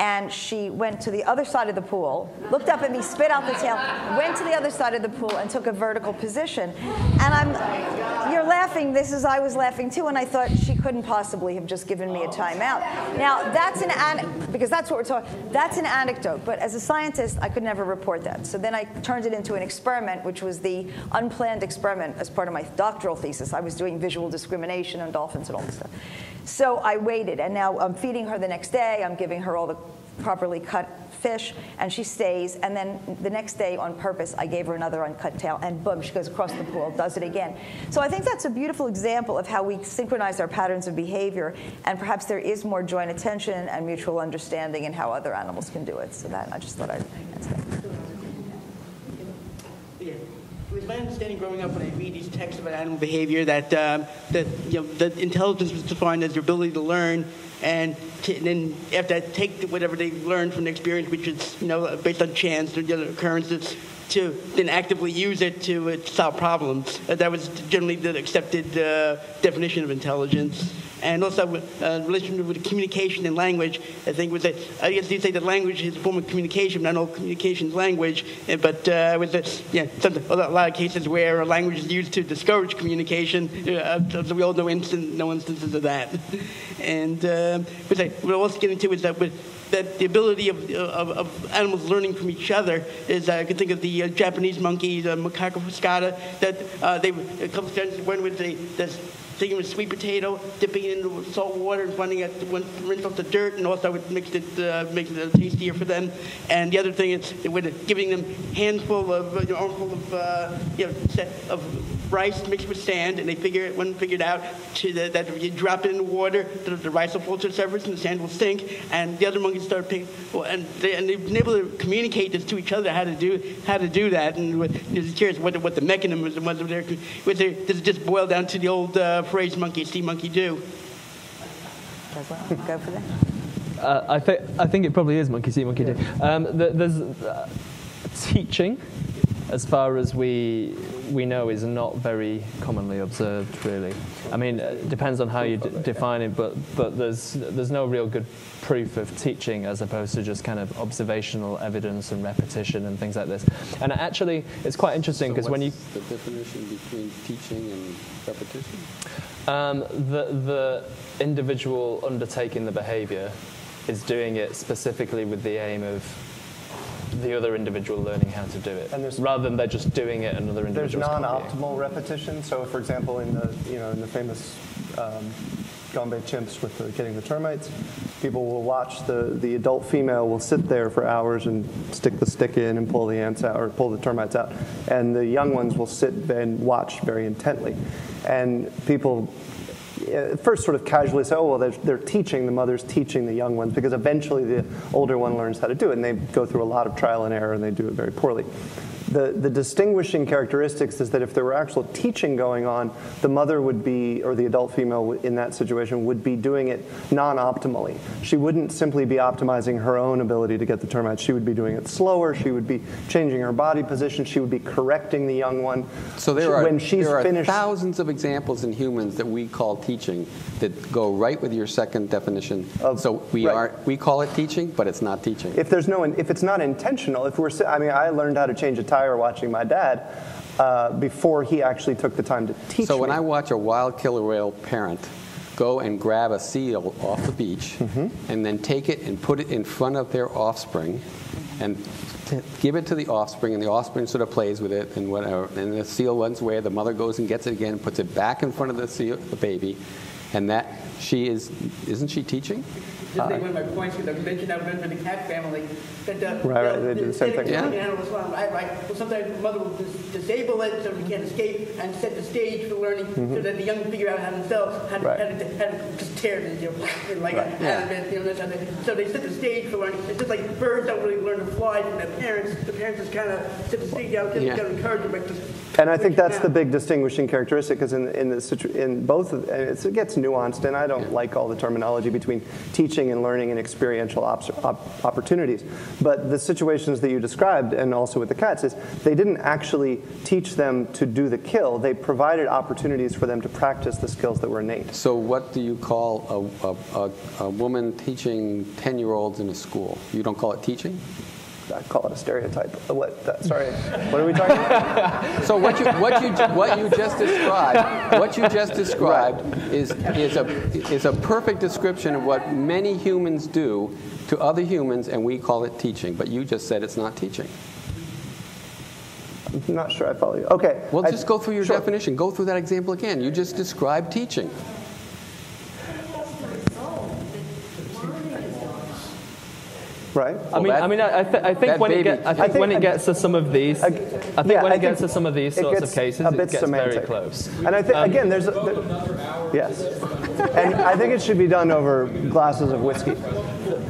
And she went to the other side of the pool, looked up at me, spit out the tail, went to the other side of the pool and took a vertical position. And you're laughing, I was laughing too, and I thought she couldn't possibly have just given me a timeout. Now, because that's what we're talking, that's an anecdote, but as a scientist, I could never report that. So then I turned it into an experiment, which was the unplanned experiment as part of my doctoral thesis. I was doing visual discrimination on dolphins and all this stuff. So I waited, and now I'm feeding her the next day, I'm giving her all the properly cut fish, and she stays, and then the next day on purpose I gave her another uncut tail, and boom, she goes across the pool, does it again. So I think that's a beautiful example of how we synchronize our patterns of behavior, and perhaps there is more joint attention and mutual understanding in how other animals can do it. So that, I just thought I'd answer that. It was my understanding growing up when I read these texts about animal behavior that that intelligence was defined as your ability to learn, and then after that, take whatever they learned from the experience, which is based on chance or occurrences, to then actively use it to solve problems. That was generally the accepted definition of intelligence. And also, relation with communication and language, I think was that, I guess you'd say that language is a form of communication, but not all communication is language. But with a lot of cases where language is used to discourage communication, so we all know instances of that. And what we're also getting to is that the ability of animals learning from each other is, I can think of the Japanese monkey, the macaco fuscata, that they, a couple of times, one with taking a sweet potato, dipping it into salt water, and rinse off the dirt, and also it makes it tastier for them. And the other thing is giving them armful of rice mixed with sand, and they figured out that if you drop it in the water, the rice will float to the surface and the sand will sink. And the other monkeys started and they've been able to communicate this to each other how to do that. And just curious what the mechanism was, and whether does it just boil down to the old phrase monkey see, monkey do? Go for that. I think it probably is monkey see, monkey do. There's teaching as far as we know, is not very commonly observed, really. I mean, it depends on how you define it, but there's no real good proof of teaching as opposed to just kind of observational evidence and repetition and things like this. And actually, it's quite interesting because when you... the definition between teaching and repetition? The individual undertaking the behavior is doing it specifically with the aim of the other individual learning how to do it, rather than they're just doing it another individual. There's non-optimal repetition. So, for example, in the famous Gombe chimps with getting the termites, people will watch the adult female will sit there for hours and stick the stick in and pull the ants out or pull the termites out, and the young ones will sit and watch very intently, and people at first sort of casually say, oh, well, they're teaching, the mother's teaching the young ones, because eventually the older one learns how to do it, and they go through a lot of trial and error, and they do it very poorly. The distinguishing characteristics is that if there were actual teaching going on, the mother would be, or the adult female in that situation, would be doing it non-optimally. She wouldn't simply be optimizing her own ability to get the termites. She would be doing it slower. She would be changing her body position. She would be correcting the young one. So there are thousands of examples in humans that we call teaching that go right with your second definition. So we call it teaching, but it's not teaching. If it's not intentional, I learned how to change a tire watching my dad before he actually took the time to teach me. So when I watch a wild killer whale parent go and grab a seal off the beach and then take it and put it in front of their offspring and give it to the offspring, and the offspring sort of plays with it and whatever, and the seal runs away, the mother goes and gets it again and puts it back in front of the baby, and that isn't she teaching? Just one of my points, because I mentioned I remember the cat family. That, they do the same thing. Well, sometimes the mother will disable it so they can't escape and set the stage for learning so that the young figure out how themselves how to just tear it, so they set the stage for learning. It's just like birds don't really learn to fly from their parents. The parents just kind of set the stage out, just encourage them. And I think that's the big distinguishing characteristic, because in both of it gets nuanced, and I don't like all the terminology between teaching and learning and experiential opportunities. But the situations that you described, and also with the cats, is they didn't actually teach them to do the kill. They provided opportunities for them to practice the skills that were innate. So what do you call a woman teaching 10-year-olds in a school? You don't call it teaching? I call it a stereotype. Sorry, what are we talking about? So what you just described is a perfect description of what many humans do to other humans, and we call it teaching. But you just said it's not teaching. I'm not sure I follow you. Okay. Well, just go through your definition. Go through that example again. You just described teaching. Right. I think when it gets to some of these, sorts of cases, it gets semantic. Very close. And I think again, yes, and I think it should be done over glasses of whiskey.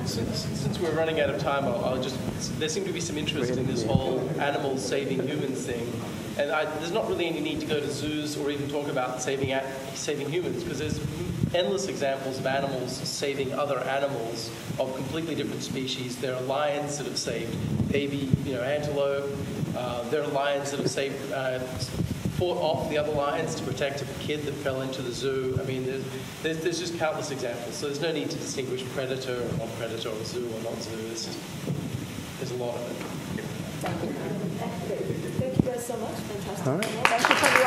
Since we're running out of time, there seemed to be some interest in this whole animals saving humans thing, and there's not really any need to go to zoos or even talk about saving humans, because there's endless examples of animals saving other animals of completely different species. There are lions that have saved baby, antelope. There are lions that have saved, fought off the other lions to protect a kid that fell into the zoo. I mean, there's just countless examples. So there's no need to distinguish predator or non-predator, or zoo or non-zoo. There's a lot of it. Thank you guys so much. Fantastic. All right. Thank you for the